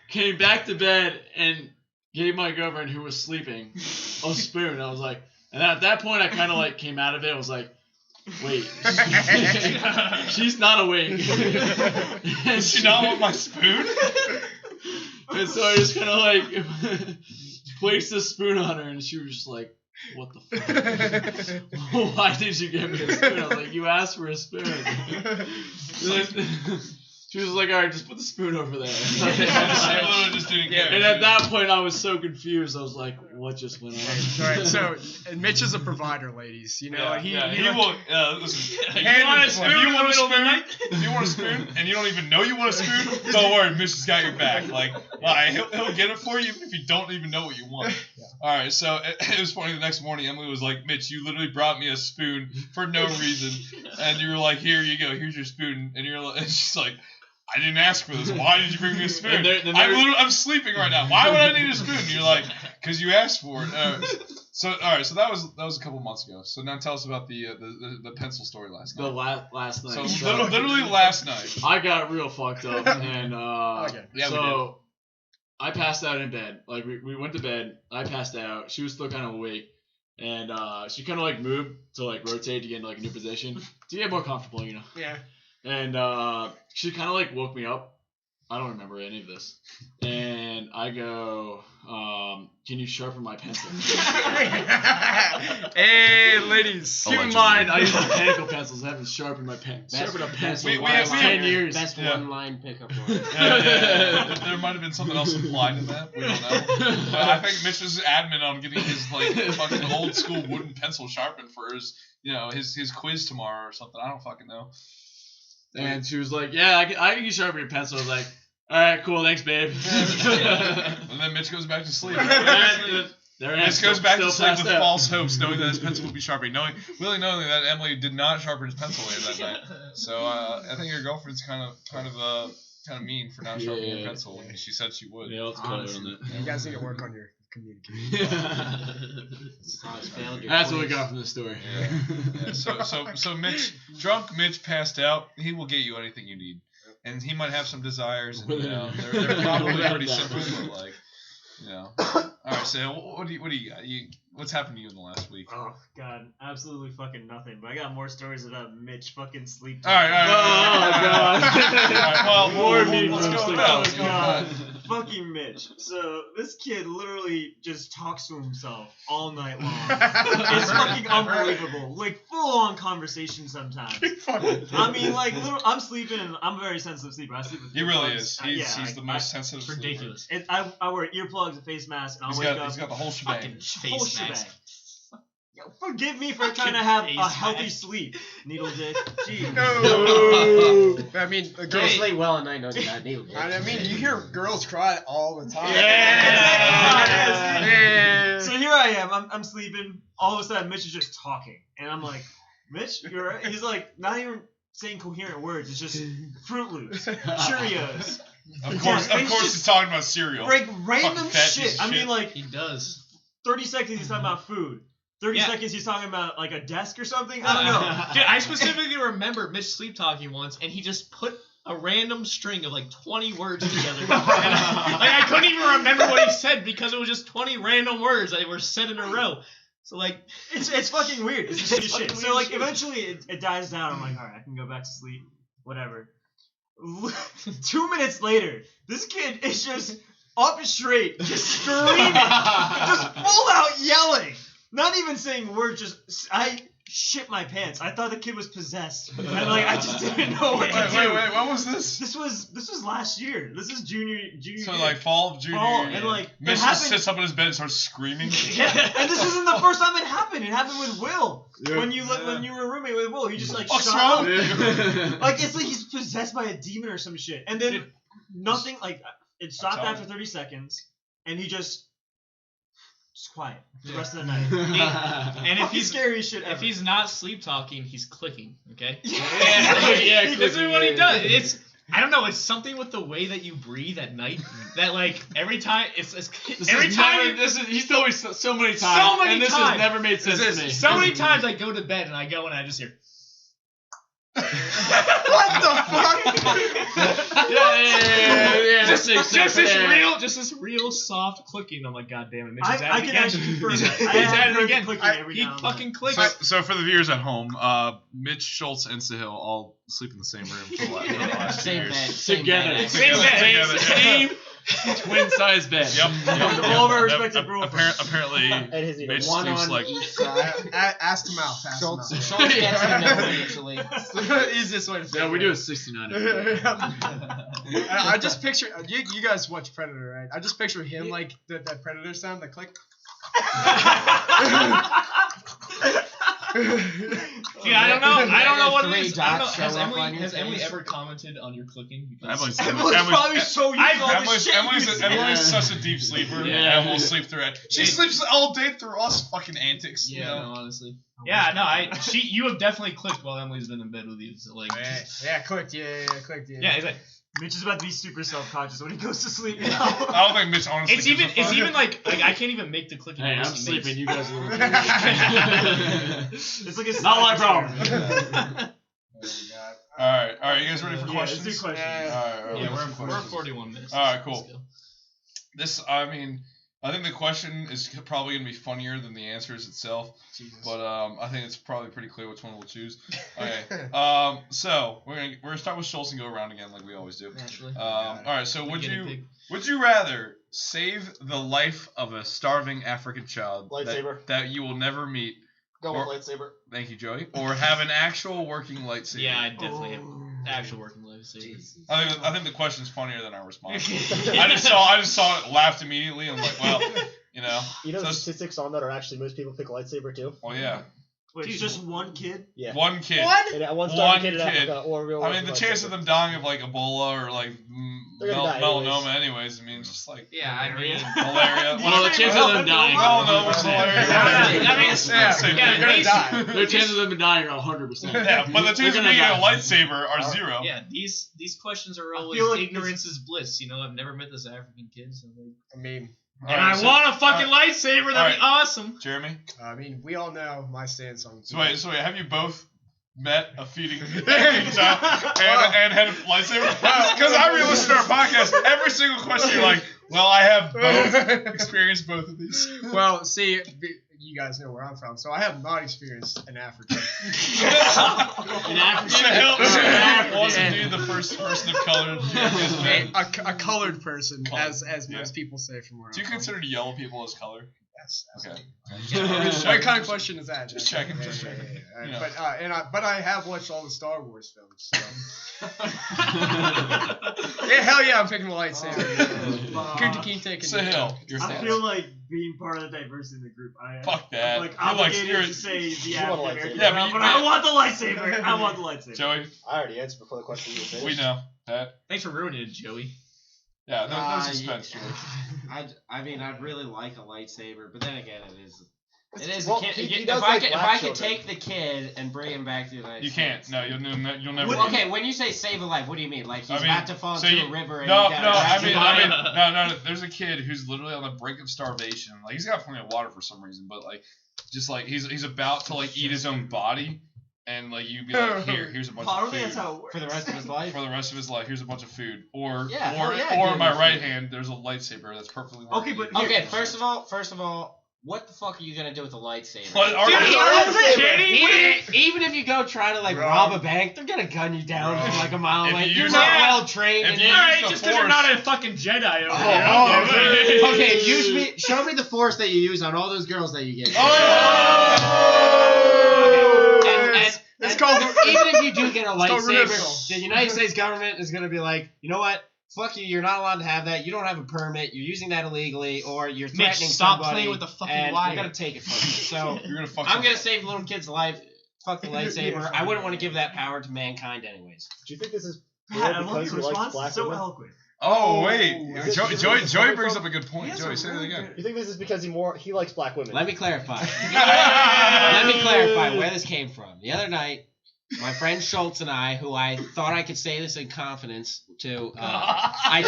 came back to bed, and gave my girlfriend, who was sleeping, a spoon. I was like, and at that point, I kind of like came out of it. I was like, wait, she's not awake. Does she not want my spoon? And so I just kind of like placed the spoon on her, and she was just like, what the fuck? Why did you give me a spoon? I was like, you asked for a spoon. She was like, all right, just put the spoon over there. She literally just didn't care. And at that point, I was so confused. I was like, what just went on? Alright, so and Mitch is a provider, ladies. You know, he will. Listen, You want a spoon if you in the want a middle of the spoon, night? if you want a spoon, and you don't even know you want a spoon, don't worry, Mitch has got your back. Like, he'll get it for you even if you don't even know what you want. All right, so it was funny. The next morning, Emily was like, "Mitch, you literally brought me a spoon for no reason," and you were like, "Here you go. Here's your spoon," and and she's like, I didn't ask for this. Why did you bring me a spoon? I'm sleeping right now. Why would I need a spoon? And you're like, because you asked for it. So that was a couple months ago. So now tell us about the pencil story last night. Last night. So literally last night. I got real fucked up, and Okay. Yeah, so I passed out in bed. Like we went to bed. I passed out. She was still kind of awake, and she kind of like moved to like rotate to get into like a new position to get more comfortable, Yeah. And she kind of like woke me up. I don't remember any of this. And I go, can you sharpen my pencil? Hey, ladies. Keep in mind, I use mechanical pencils. I haven't sharpened my sharpened a pencil in 10 years. Best one-line pickup line. There might have been something else implied in that. We don't know. But I think Mitch was adamant on getting his like fucking old school wooden pencil sharpened for his his quiz tomorrow or something. I don't fucking know. And she was like, yeah, I can sharpen your pencil. I was like, all right, cool, thanks, babe. And then Mitch goes back to sleep. Mitch goes back to sleep with false hopes, knowing that his pencil would be sharpened, knowing that Emily did not sharpen his pencil later that night. So I think your girlfriend's kind of mean for not sharpening your pencil when she said she would. Yeah, let's call her on that. You guys need to work on your communication. That's what we got from this story. Yeah. So drunk Mitch passed out. He will get you anything you need, and he might have some desires. And, they're probably pretty simple, but like, All right, so what do you got? What's happened to you in the last week? Oh God, absolutely fucking nothing. But I got more stories about Mitch fucking sleep. All right. Well, more let's go with that. Fucking Mitch. So this kid literally just talks to himself all night long. It's fucking unbelievable. Like full on conversation sometimes. I mean, like I'm sleeping and I'm a very sensitive sleeper. I sleep with He really earplugs. is. He's the most sensitive sleeper. Ridiculous. I wear earplugs, a face mask, and I'll wake up. He's got the whole shebang. Whole shebang. Forgive me for trying to have Face a healthy mask. sleep. Needle dick. Jeez. No. I mean, Girls girls. sleep well at night, no not needle. I mean, you hear girls cry all the time. Yeah. So here I am. I'm sleeping. All of a sudden, Mitch is just talking, and I'm like, Mitch, you're right. He's like not even saying coherent words. It's just Fruit Loops, Cheerios. Of course, he's talking about cereal. Like random Fucking fat piece shit. of I mean, shit. like He does. 30 seconds he's talking about food. 30 Yeah. seconds he's talking about like a desk or something. I don't know. Dude, I specifically remember Mitch sleep talking once, and he just put a random string of like 20 words together. And I couldn't even remember what he said because it was just 20 random words that were said in a row. So like, It's fucking weird. It's just It's shit. fucking So weird like shit. eventually it dies down. I'm like, all right, I can go back to sleep. Whatever. 2 minutes later, this kid is just up straight, just screaming, just full out yelling. Not even saying words. Just I shit my pants. I thought the kid was possessed, and like I just didn't know what to do. Wait, what was this? This was last year. This is junior So year. like fall of junior Fall, year. and, like, it Mitch just happened- sits up in his bed and starts screaming. Yeah, and this wasn't the first time it happened. It happened with Will. Yeah. When you were a roommate with Will, he just like What's shot wrong? up. Like it's like he's possessed by a demon or some shit. And then nothing like it stopped telling after 30 seconds, and he just quiet the rest of the night. and if Fucking he's scary as shit. if ever. he's not sleep talking, he's clicking. Okay. Yeah, This is what he does. It's I don't know. It's something with the way that you breathe at night that like every time every time He's told me so many times. So many and this times. has never made sense to me. so many times I go to bed and I go and I just hear. What the fuck? Yeah. Just this real soft clicking. I'm like, God damn it, Mitch is at I it can again. actually confirm He's that. at I have it heard again. clicking every He now and fucking then. clicks. So for the viewers at home, Mitch Schultz and Sahil all sleep in the same room for the last 2 Same years. bed. Same Together. bed. Same bed. Together. Same. Twin size bed. Yep. All of our respective girlfriends. Apparently, And his Mitch one sleeps on like. each side. Ass to mouth. Ass to Schultz mouth. Schultz gets in the middle usually. Easiest way to say Yeah, we it. do a 69. I just picture you guys watch Predator, right? I just picture him like that Predator sound, that click. Dude, I don't know what it Three is. I don't know. dots Has show up on your has Emily face. ever commented on your clicking? Because Everyone's probably so used to all this shit. Emily's Yeah. such a deep sleeper, Yeah. and will sleep through it. She sleeps all day through us fucking antics. You know? honestly. Yeah, no, you have definitely clicked while Emily's been in bed with you. So like, Yeah, clicked. Yeah, clicked. yeah, it's like Mitch is about to be super self-conscious when he goes to sleep now. I don't think Mitch honestly. it's gives a even fuck. like I can't even make the clicking. Hey, I'm noise he makes. sleeping. You guys are looking. It's like a Not my problem. All right. You guys ready for Yeah, questions? let's do questions. All right. Yeah, let's do we're questions. 41 minutes. All right, Let's cool. go. This, I mean, I think the question is probably gonna be funnier than the answers itself, but I think it's probably pretty clear which one we'll choose. Okay. So we're gonna start with Schultz and go around again like we always do. Naturally. All right. So Guinea would you rather save the life of a starving African child Lightsaber. that you will never meet? Go Or- with lightsaber. Thank you, Joey. Or have an actual working lightsaber? Yeah, I definitely have actual working lightsaber. I think the question's funnier than our response. I just saw it, laughed immediately, and was like, well, you know. You know So- the statistics on that are actually most people pick lightsaber too. Well, yeah. Wait, Dude, it's just one kid? Yeah. One kid. And one starving kid in One kid. Africa or real. I mean, the chance of them dying of like Ebola or like They're gonna die melanoma, anyways. I mean, it's just like Yeah, I mean, malaria. Well, the chances of them dying. Melanoma's malaria. I mean, Same yeah, thing. they're gonna die. Their chances of them dying are 100%. Yeah, but the chances of being a lightsaber are zero. Yeah, these questions are I always feel like ignorance is bliss. You know, I've never met this African kid, so like, I mean, and I want a fucking lightsaber. That'd be awesome. Jeremy. we all know my stance on. So wait, have you both met a feeding child and had a lightsaber? Because I re-listen to our podcast, every single question you're like, well, I have both experienced both of these. Well, see, you guys know where I'm from, so I have not experienced an African. An African. Sahil was indeed the first person of color. a colored person, as most people say from where Do you I'm from. consider yellow people as color? Yes. Okay. What kind of question is that? Just checking, Yeah, just yeah, checking. yeah, You know. But I have watched all the Star Wars films. So. Yeah, hell yeah, I'm picking the lightsaber. Kunta Kinte. Sahil, your I stance. feel like being part of the diversity in the group. Fuck that. I'm like You're like- obligated you're- to say the You want a African American lightsaber. Yeah, girl, but but you- I want the lightsaber. I want the lightsaber. Joey, I already answered before the question you finished. we know. Pat? Thanks for ruining it, Joey. Yeah, no suspense, Joey. I mean, I'd really like a lightsaber, but then again, it is. It is. Well, a kid, he if does I like could, if black I could children. take the kid and bring him back to the United You States. can't. No, you'll never. Okay, when you say save a life, what do you mean? Like he's I mean, about to fall so into you- a river and No, you no, gotta I grab mean, him? no. There's a kid who's literally on the brink of starvation. Like he's got plenty of water for some reason, but like, just like he's about to like eat his own body, and like you'd be like, here's a bunch of Probably food that's how it works. For the rest of his life. for the rest of his life. Here's a bunch of food, or Yeah, or hell yeah, or give in my him right food. hand, there's a lightsaber that's perfectly. Okay, working. but Okay, first of all, what the fuck are you gonna do with a lightsaber? What are Dude, you- Even if you go try to like rob a bank, they're gonna gun you down from like a mile If away. you You're use not it- well trained. if and you then- Alright, the just because you're Force. not a fucking Jedi over Okay, show me the force that you use on all those girls that you get. Oh! It's called. Even if you do get a called lightsaber, reversal. the United States government is going to be like, you know what? Fuck you. You're not allowed to have that. You don't have a permit. You're using that illegally, or you're Mitch, threatening stop somebody. playing with the fucking and wire. We're gonna take it from you. So You're gonna fuck. I'm gonna save the little kid's life. Fuck the lightsaber. I wouldn't want to give that power to mankind, anyways. Do you think this is Pat, I love because your he likes response. black It's so women? eloquent. Oh wait, Is it- Joey brings up a good point. He has Joey, a say that really again. good- You think this is because he likes black women? Let me clarify. Let me clarify where this came from. The other night, my friend Schultz and I, who I thought I could say this in confidence to, I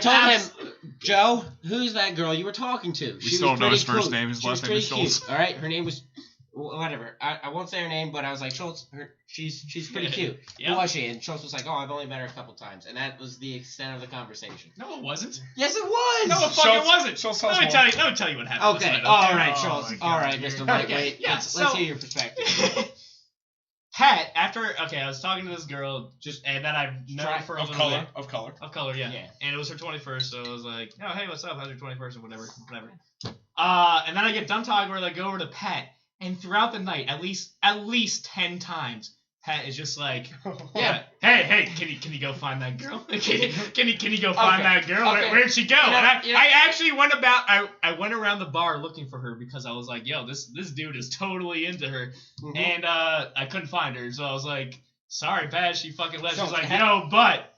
told him, Joe, who's that girl you were talking to? She still was don't know his pretty first cute. name. His She was last name is pretty Schultz. cute. All right, her name was whatever. I won't say her name, but I was like, Schultz, she's pretty cute. Yeah. Who was she? And Schultz was like, oh, I've only met her a couple times, and that was the extent of the conversation. No, it wasn't. Yes, it was. No, it fucking wasn't. Schultz Let me tells tell you what happened. Okay, last night, all right, Oh Schultz. my All God, right, you're- Mr. Okay, Lightweight. yeah, Let's so- hear your perspective. Pat, I was talking to this girl and that I've known for a Of little color, bit. of color. Of color, yeah. Yeah. And it was her 21st, so I was like, oh, hey, what's up? How's your 21st or whatever. And then I get done talking to her, like, go over to Pat, and throughout the night, at least 10 times, Pat is just like, yeah, hey, can you go find that girl? Can you go find Okay, that girl? okay. Where'd she go? You know- And you know- I actually went I went around the bar looking for her because I was like, yo, this dude is totally into her. Mhm. And I couldn't find her, so I was like, sorry, Pat, she fucking left. So, She's like, Pat- but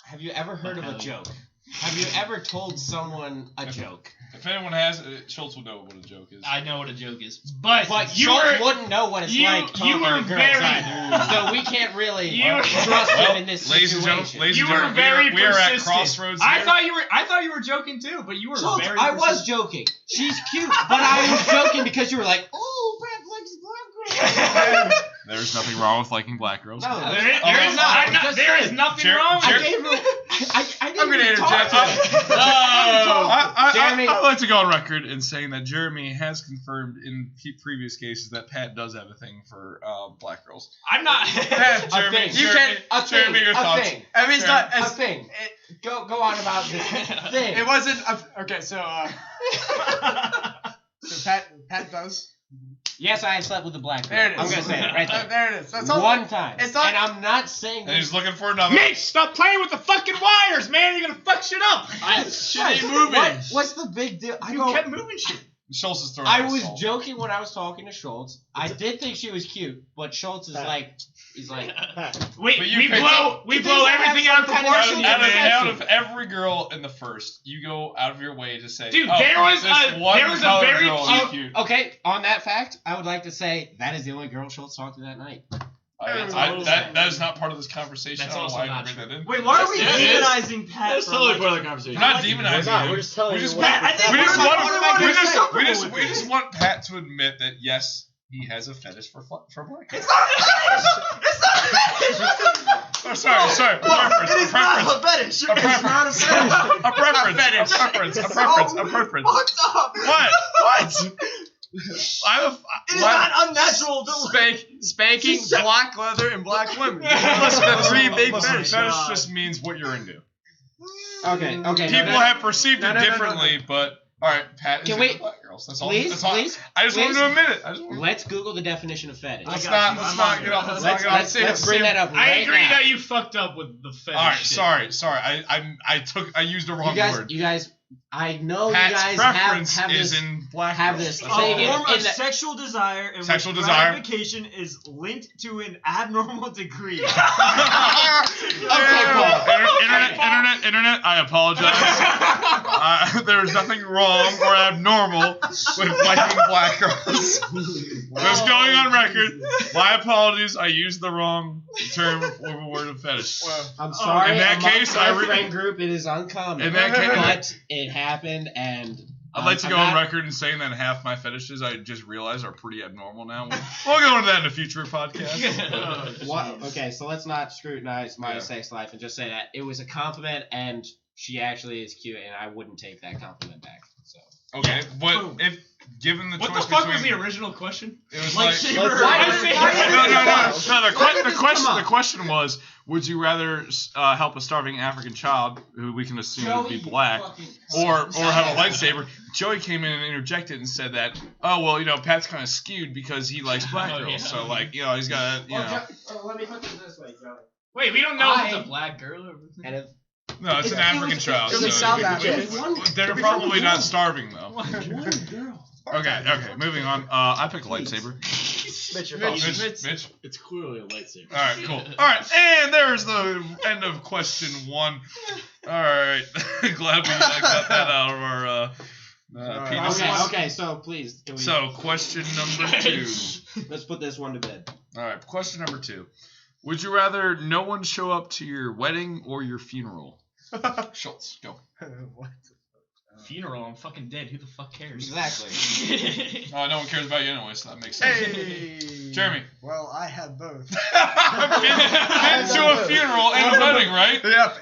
Have you ever heard of a hell? joke? Have you ever told someone a joke? If anyone has, Schultz will know what a joke is. I know what a joke is. But But you Schultz were wouldn't know what it's you- like talking you were to girls very- either. So we can't really You- trust Well, him in this ladies and situation. gentlemen, ladies you and were gentlemen, very we are at persistent. crossroads I here. thought you were joking too, but you were Schultz, very I was persistent. joking. She's cute, but I was joking because you were like, "Oh, Brad likes black girls." There's nothing wrong with liking black girls. No, There is not. I'm not- Just there is saying. nothing Jer- wrong Jer- with I it. gave her. I didn't I'm gonna even interject talk. I Jeremy- I'd like to go on record in saying that Jeremy has confirmed in previous cases that Pat does have a thing for black girls. I'm not. Pat, Jeremy, thing. You Jeremy, can- A thing. Jeremy, your A thoughts. thing. I mean, it's not A as. thing. Go on about this thing. It wasn't. Okay, so Pat does. Yes, I have slept with a black girl. There it is. I'm gonna say it right there. There it is. That's all. One time. It's not- And I'm not saying And he's this. looking for another. Mitch, stop playing with the fucking wires, man. You're gonna fuck shit up. Shit moving. What's the big deal? I You don't. kept moving shit. Schultz is throwing I us was all. joking when I was talking to Schultz. I did think she was cute, but Schultz is Pat. like, he's like, Pat, We But you picked blow everything out of kind of proportion. Out of every girl in the first, you go out of your way to say, Dude, oh, there was this a- one there was a colored very girl cute- is cute. okay. On that fact, I would like to say that is the only girl Schultz talked to that night. That is not part of this conversation. That's I don't know also why not I bring that in. Wait, why are we Yes, it is. demonizing Pat? That's for, totally like- part of the conversation. We're not we're demonizing not. him. We're just telling We you just what Pat, I think We we're just like want automatically we just comfortable we with just it. want Pat to admit that yes, he has a fetish for black girls. It's not a fetish! It's not a fetish! Oh, sorry. A preference. It is not a fetish! A It is not a fetish! A preference. Fucked up! What? I'm It is not unnatural to Spanking, black leather, and black women. Those are the three big fetishes. Fetish just means what you're into. Okay. People have perceived it differently, but All right, Pat. Can is we- into black girls. That's all. Please, That's all. please. I just wanted please. to admit it. Let's Google the definition of fetish. Let's got not. you. Let's I'm not on get it. off. Let's not get off. Let's bring that up. I right agree now. that you fucked up with the fetish. All right. shit. Sorry. I used the wrong word. You guys. I know Pat's you guys preference have is this. in black have girls. this A thing form in of the- sexual desire in Sexual which desire. gratification is linked to an abnormal degree. Okay, Internet, I apologize. There's nothing wrong or abnormal with liking black girls. Just going on record. My apologies. I used the wrong term for the word of fetish. I'm sorry. In that among case, my I friend group, it is uncommon. In that case- but it happened, and I'd like to I'm go on not- record in saying that half my fetishes I just realized are pretty abnormal now. We'll go into that in a future podcast. What? Okay, so let's not scrutinize my Yeah. sex life and just say that it was a compliment, and she actually is cute, and I wouldn't take that compliment back. So. Okay, but if given the What choice the fuck was between, the original question? it was Lightsaber. like. Lightsaber. No. on. The question was: would you rather help a starving African child, who we can assume would be black, or have a lightsaber? Joey came in and interjected and said that, oh well, Pat's kind of skewed because he likes black Oh, girls, yeah. so he's got Let me put it this way, Joey. Wait, we don't know if I- it's a black girl or. And if No, it's an African child. It'll be so South African. They're probably not starving though. one girl. Okay, moving on. I picked a lightsaber. Mitch, you're Mitch. fucking. Mitch. It's clearly a lightsaber. All right, cool. All right, and there's the end of question 1. All right, glad we got that out of our penises. Okay, so please. Can we, So, question number 2. let's put this one to bed. All right, question number 2. Would you rather no one show up to your wedding or your funeral? Schultz, go. What? Funeral, I'm fucking dead. Who the fuck cares? Exactly. No one cares about you anyway, so that makes sense. Hey. Jeremy. Well, I had both. been to a funeral and a wedding, right? Yep,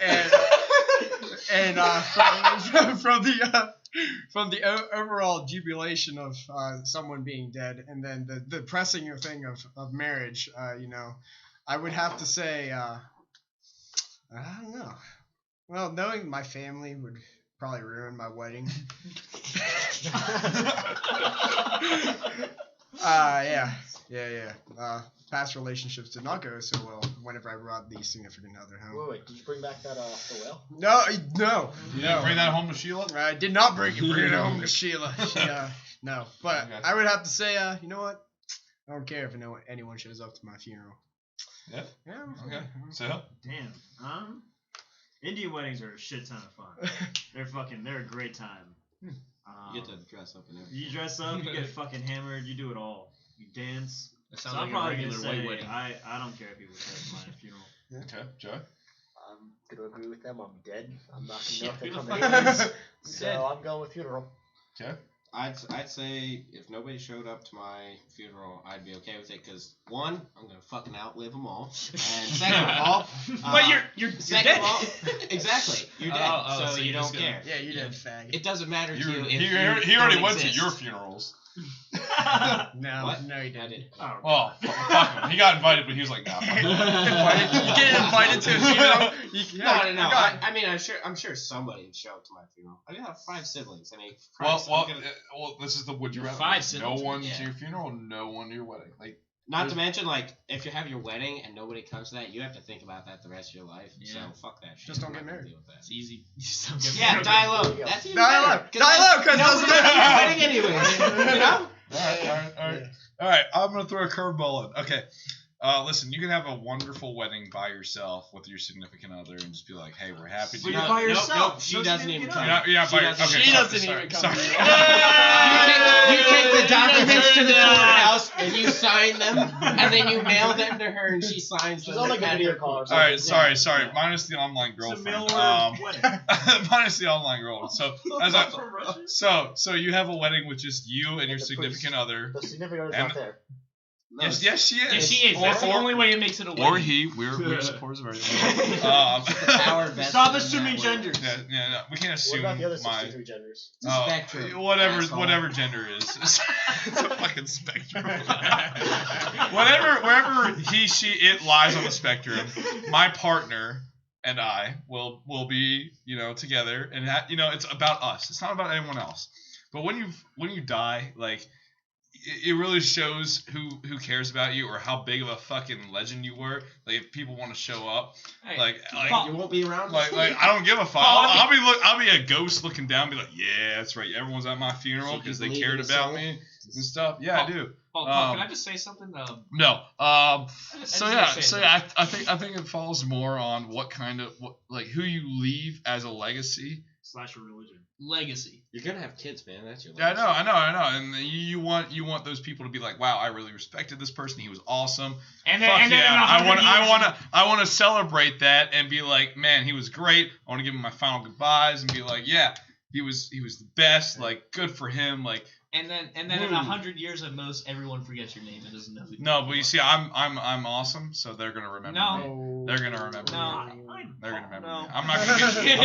and from the overall jubilation of someone being dead, and then the pressing thing of marriage, I would have to say, I don't know. Well, knowing my family would probably ruin my wedding. Yeah. Past relationships did not go so well whenever I brought the significant other home. Wait, did you bring back that the whale? No. You didn't bring that home to Sheila? I did not bring it home to Sheila. No, but Okay. I would have to say, you know what? I don't care if anyone shows up to my funeral. Yeah. Yeah. Okay. So, Damn. Indian weddings are a shit ton of fun. They're a great time. You get to dress up and everything. You dress up, you get fucking hammered, you do it all. You dance. That So sounds I'm like a probably gonna regular white say wedding. I don't care if people show up to my funeral. okay, Joe. I'm gonna agree with them. I'm dead. I'm not gonna know if Who they're the coming fuck in. So I'm going with funeral. Okay. I'd say if nobody showed up to my funeral, I'd be okay with it because one, I'm gonna fucking outlive them all, and second of all, But you're second dead. of all, exactly, you're dead, Oh, so so you you're don't just gonna- care. Yeah, you did, fag. It doesn't matter to you if He you already don't went to exist. your funerals. No, What? no, you I didn't. did. Oh, Well, fuck him. He got invited, but he was like, nah. Fuck it. You get invited to a funeral. No. I mean, I'm sure somebody would show up to my funeral. I have 5 siblings. I mean, Christ, I'm gonna- This is the would you rather. 5 No siblings. one Yeah. to your funeral, no one to your wedding. Like, not to mention, like, if you have your wedding and nobody comes to that, you have to think about that the rest of your life. Yeah. So fuck that shit. Just don't I'm get not gonna married. deal with that. It's easy. You just don't get Yeah, married. die low. There you go. That's even Die better, low. 'cause Die then low, 'cause you don't doesn't have your matter. wedding anyways. You know? all right. I'm gonna throw a curveball in. Okay. Listen, you can have a wonderful wedding by yourself with your significant other and just be like, hey, we're happy to. But you're by yourself. Nope, she No doesn't even significant come. You're not by your. doesn't- Okay, she sorry, doesn't sorry, even come sorry. to your You take the documents to the courthouse and you sign them, and then you mail them to her and she signs She's them. on like a at video her call or All something. right, sorry. Minus the online It's a girlfriend. mail-order wedding. Minus the online girl. So so you have a wedding with just you and your the significant priest. other. The significant other's And- not there. Yes, she is. Yeah, she is. That's the only way it makes it a wedding. Or he. We're supporters of everything. Power vested Stop in assuming that genders. Yeah, no, we can't What assume about the other my 63 genders? Spectrum, whatever asshole. gender is. It's a fucking spectrum. Wherever he, she, it lies on the spectrum, my partner and I will be together, and it's about us. It's not about anyone else. But when you die, like it really shows who cares about you or how big of a fucking legend you were. Like if people want to show up, Hey, like You won't be around. like I don't give a fuck. I'll be a ghost looking down, be like, yeah, that's right. Everyone's at my funeral So you because they believe cared in the about soul? me and stuff. Yeah, I do. Paul, can I just say something? No. I just So wanna yeah. say So that. yeah. I think it falls more on what like who you leave as a legacy. / a religion. Legacy. You're gonna have kids, man. That's your. Yeah, legacy. I know. And you want those people to be like, wow, I really respected this person. He was awesome. And Fuck then yeah. in 100 I want to celebrate that and be like, man, he was great. I want to give him my final goodbyes and be like, yeah, he was the best. Like, good for him. Like, And then in 100 years at most, everyone forgets your name and doesn't know who you no, are. but you see, I'm awesome, so they're gonna remember me. No. They're gonna remember No. me. They're gonna remember No. me. I'm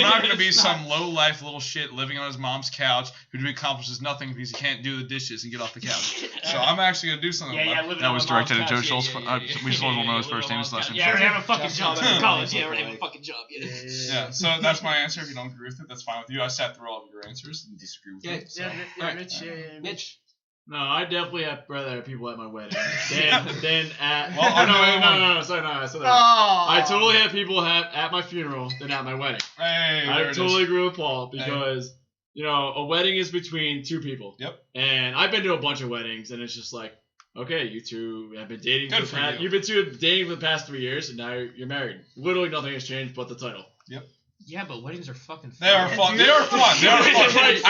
not gonna be some low life little shit living on his mom's couch who accomplishes nothing because he can't do the dishes and get off the couch. So I'm actually gonna do something. Yeah, about living that on was my mom's directed at Joe couch. Schultz. We still don't know his living first on name. mom's His last couch. name. Yeah, I already have a fucking Just job like- in college. Yeah, I already have a fucking job. Yeah, so that's my answer. If you don't agree with it, that's fine with you. I sat through all of your answers and disagree with it. So. Mitch. Mitch. No, I definitely have rather have people at my wedding than at. Well, I'm the only no. Sorry, no. I said that. I totally have people at my funeral than at my wedding. Hey, I there it totally is. agree with Paul because a wedding is between two people. Yep. And I've been to a bunch of weddings, and it's just like, okay, you two have been dating. Good for you. You've been dating for the past 3 years, and now you're married. Literally nothing has changed but the title. Yeah, but weddings are fucking fun. They are fun. They are fun. They are fun.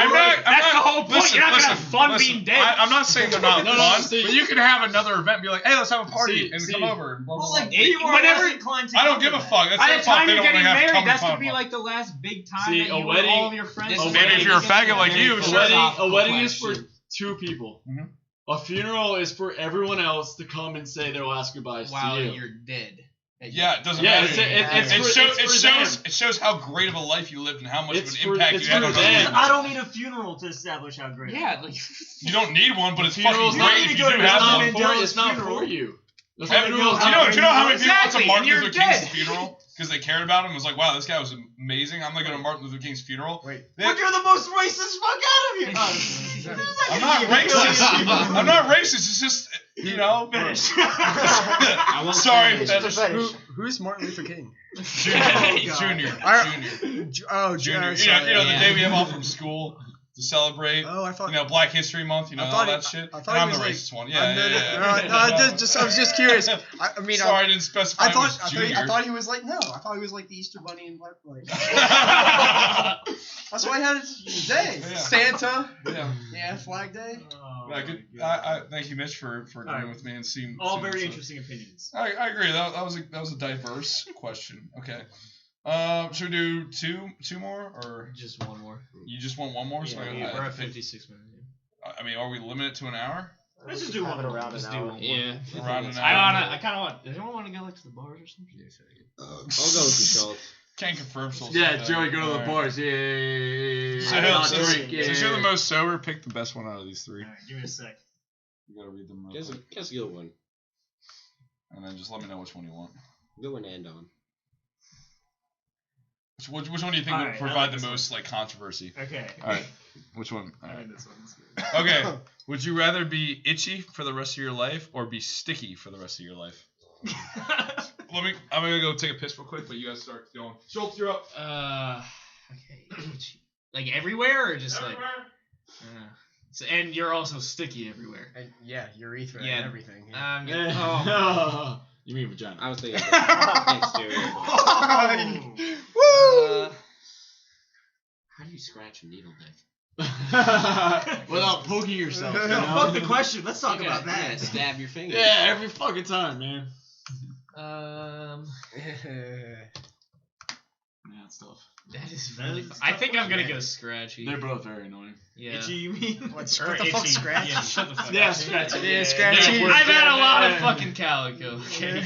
Right, That's the whole point. Listen, You're not gonna have listen, fun listen. being dead. I'm not saying they're not No, fun, see- but you can have another event and be like, hey, let's have a party and See- come over. And blah, blah, Well, blah. like people are whenever- less inclined to I don't come give to a that. fuck. That's By their the fault. time They you're don't want getting to have married, come that's fun gonna be fun. like the last big time See, that you a and wedding- all of your friends. This will is be Maybe if you're a together. faggot like you, A sure. wedding is for two people. Mhm. A funeral is for everyone else to come and say their last goodbyes While to you. you're dead. Yeah, it doesn't Yeah, matter. it's It shows how great of a life you lived and how much It's of for- an impact it's you had for on other them. people. I don't need a funeral to establish how great. Yeah, like You don't need one, but it's Funeral's fucking not- great you if go you to do the have Tom one. Mandela's It's not funeral. for you. That's Hey, what do it you is. know how many people went to Exactly, Martin and you're Luther King's dead. funeral because they cared about him? It was like, wow, this guy was amazing. I'm gonna go to Martin Luther King's funeral. Wait. But you're the most racist fuck out of here. I'm not racist. I'm not racist. It's just, you know. Finish. I won't Sorry, say that's Who's Martin Luther King? Junior. Oh, Junior. sorry. You know, the Yeah. day we have off from school to celebrate. Oh, I thought. You know, Black History Month. You know, I all thought that he- shit. I And thought he I'm was the like- racist one. Yeah, no, yeah. no, I was just curious. I mean, Sorry, I didn't specify. I thought, it was Junior. I thought he was like I thought he was like the Easter Bunny and Black. Like, that's why I had his day. Yeah. Santa. Yeah. Yeah, Flag Day. Yeah, good. I thank you, Mitch, for agreeing Alright. with me and seeing. All seeing very so- interesting opinions. I agree. That was a diverse question. Okay. Should we do two more, or just one more. you just want one more? So Yeah, I we're at think- 56 minutes. I mean, are we limited to an hour? Let's just We do can have one it around more. an Let's do hour. one. Yeah. Around an I hour. kind of want. Does anyone want to go like to the bars or something? I'll go with you, Schultz. Can't confirm. So Yeah, Joey, go to the bars. Yeah. So, Not since drink. Yeah. you're the most sober, pick the best one out of these three. Alright, give me a sec. You gotta read them real quick, Guess a good one. and then just let me know which one you want. Good one to end on. Which one do you think All would right, I provide like the this most like controversy? Okay. All right, which one? All I right. think this one's good. Okay. Would you rather be itchy for the rest of your life or be sticky for the rest of your life? I'm gonna go take a piss real quick, but you guys start going. Schultz, you're up. Okay. Like everywhere or just like. So, and you're also sticky everywhere. And yeah, urethra Yeah. and everything. Yeah. Oh. You mean vagina? I was thinking exterior. Woo! How do you scratch a needle dick? Without poking yourself. You No, know? fuck the question. Let's talk You about gotta that. stab your finger. Yeah, every fucking time, man. Yeah, it's tough. That is That really. is a I tough think I'm gonna question. go scratchy. They're both very annoying. Yeah. Itchy, you mean? What Or the fuck, itchy. scratch? Yeah, shut the fuck Yeah, up. scratchy. Yeah, scratchy. Yeah, I've had a lot of Yeah. fucking calico. Okay.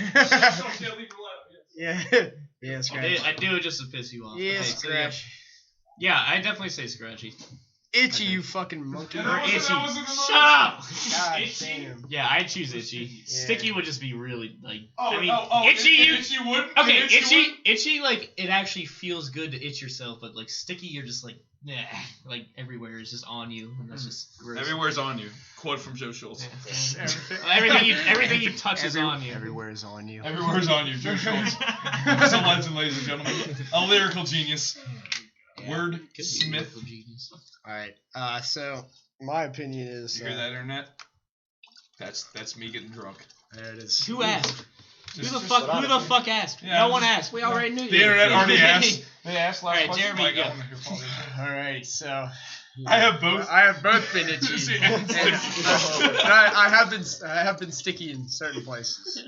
Yeah, yeah, scratch. I do it just to piss you off. Yeah, Okay, so scratch. yeah, I definitely say scratchy. Itchy, you fucking monkey. Or itchy. Shut up. God Itchy. damn. Yeah, I'd choose itchy. Sticky would just be really like. I mean, itchy. itchy. You would. Okay, itchy. Like it actually feels good to itch yourself, but like sticky, you're just like Yeah, like everywhere is just on you, and that's just gross. Everywhere's on you. Quote from Joe Schultz. Everything you touch is on you. Everywhere is on you. Everywhere's on you, Joe Schultz. So, legend, ladies and gentlemen, a lyrical genius. Word Smith. All right. So my opinion is. You hear that, internet? That's me getting drunk. There it is. Who asked? Who the Just- fuck asked? Yeah, No one asked. We already knew. The internet already asked. They asked last Alright, question. Jeremy, Like, go. I wanna hear Paul. Alright, so I have both. I have both been itchy. See, And I have been sticky in certain places.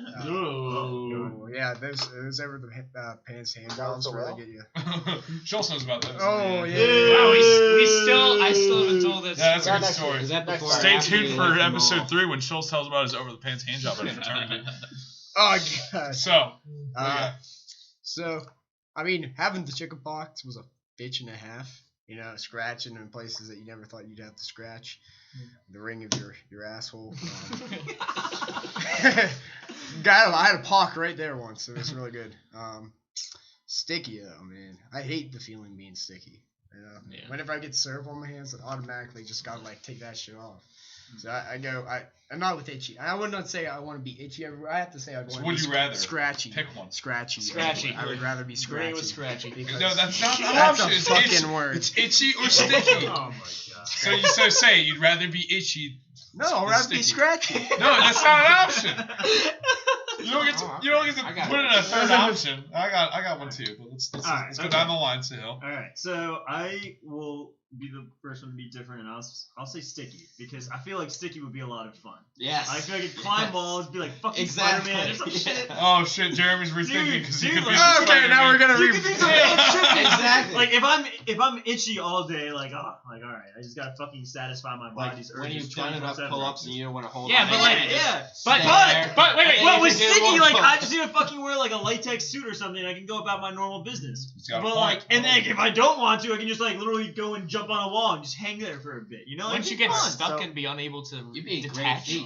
Yeah, those ever the pants hand jobs where they get you. Schultz knows about those. Oh yeah. Wow, I still haven't told this. Yeah, that's a good story. Is that before? or Stay after tuned you for left the episode mall? 3 when Schultz tells about his over the pants hand job at a fraternity. Oh god. So, So, I mean, having the chicken pox was a bitch and a half. You know, scratching in places that you never thought you'd have to scratch. The ring of your asshole. I had a pock right there once, so it was really good. Sticky though, man. I hate the feeling being sticky. You know, whenever I get syrup on my hands, I automatically just gotta like take that shit off. So I'm not with itchy. I would not say I want to be itchy everywhere. I have to say I'd want to would be you rather? scratchy. Pick one. Scratchy. Scratchy. I would rather be scratchy. Agree with scratchy. because No, that's not an that's option. a It's fucking itchy. word. It's itchy or sticky. Oh my god. So say you'd rather be itchy. No, I'd rather be sticky. scratchy. No, that's not an option. You don't get to I got put it. in a third option. I got one too, but let's Alright, go okay. down the line, Sahil. Alright, so I will be the first one to be different, and I'll say sticky because I feel like sticky would be a lot of fun. Yes. I feel like I could climb walls, be like fucking Exactly. Spider-Man or some shit. Oh shit, Jeremy's rethinking because he Dude, could be. like- Okay, now we're gonna You can think something trippy. Exactly. Like if I'm itchy all day, like all right, I just gotta fucking satisfy my Like body's when urges. you've done enough 24/7. pull-ups and you don't want to hold Yeah, on. but like- yeah. But Stay but wait, And Well, you with can do sticky, one like pull. I just need to fucking wear like a latex suit or something. I can go about my normal business. He's got a But point. like, and then if I don't want to, I can just like literally go and jump on a wall and just hang there for a bit. You know, once it'd you be get fun. stuck So- and be unable to You'd be a great detach. thief.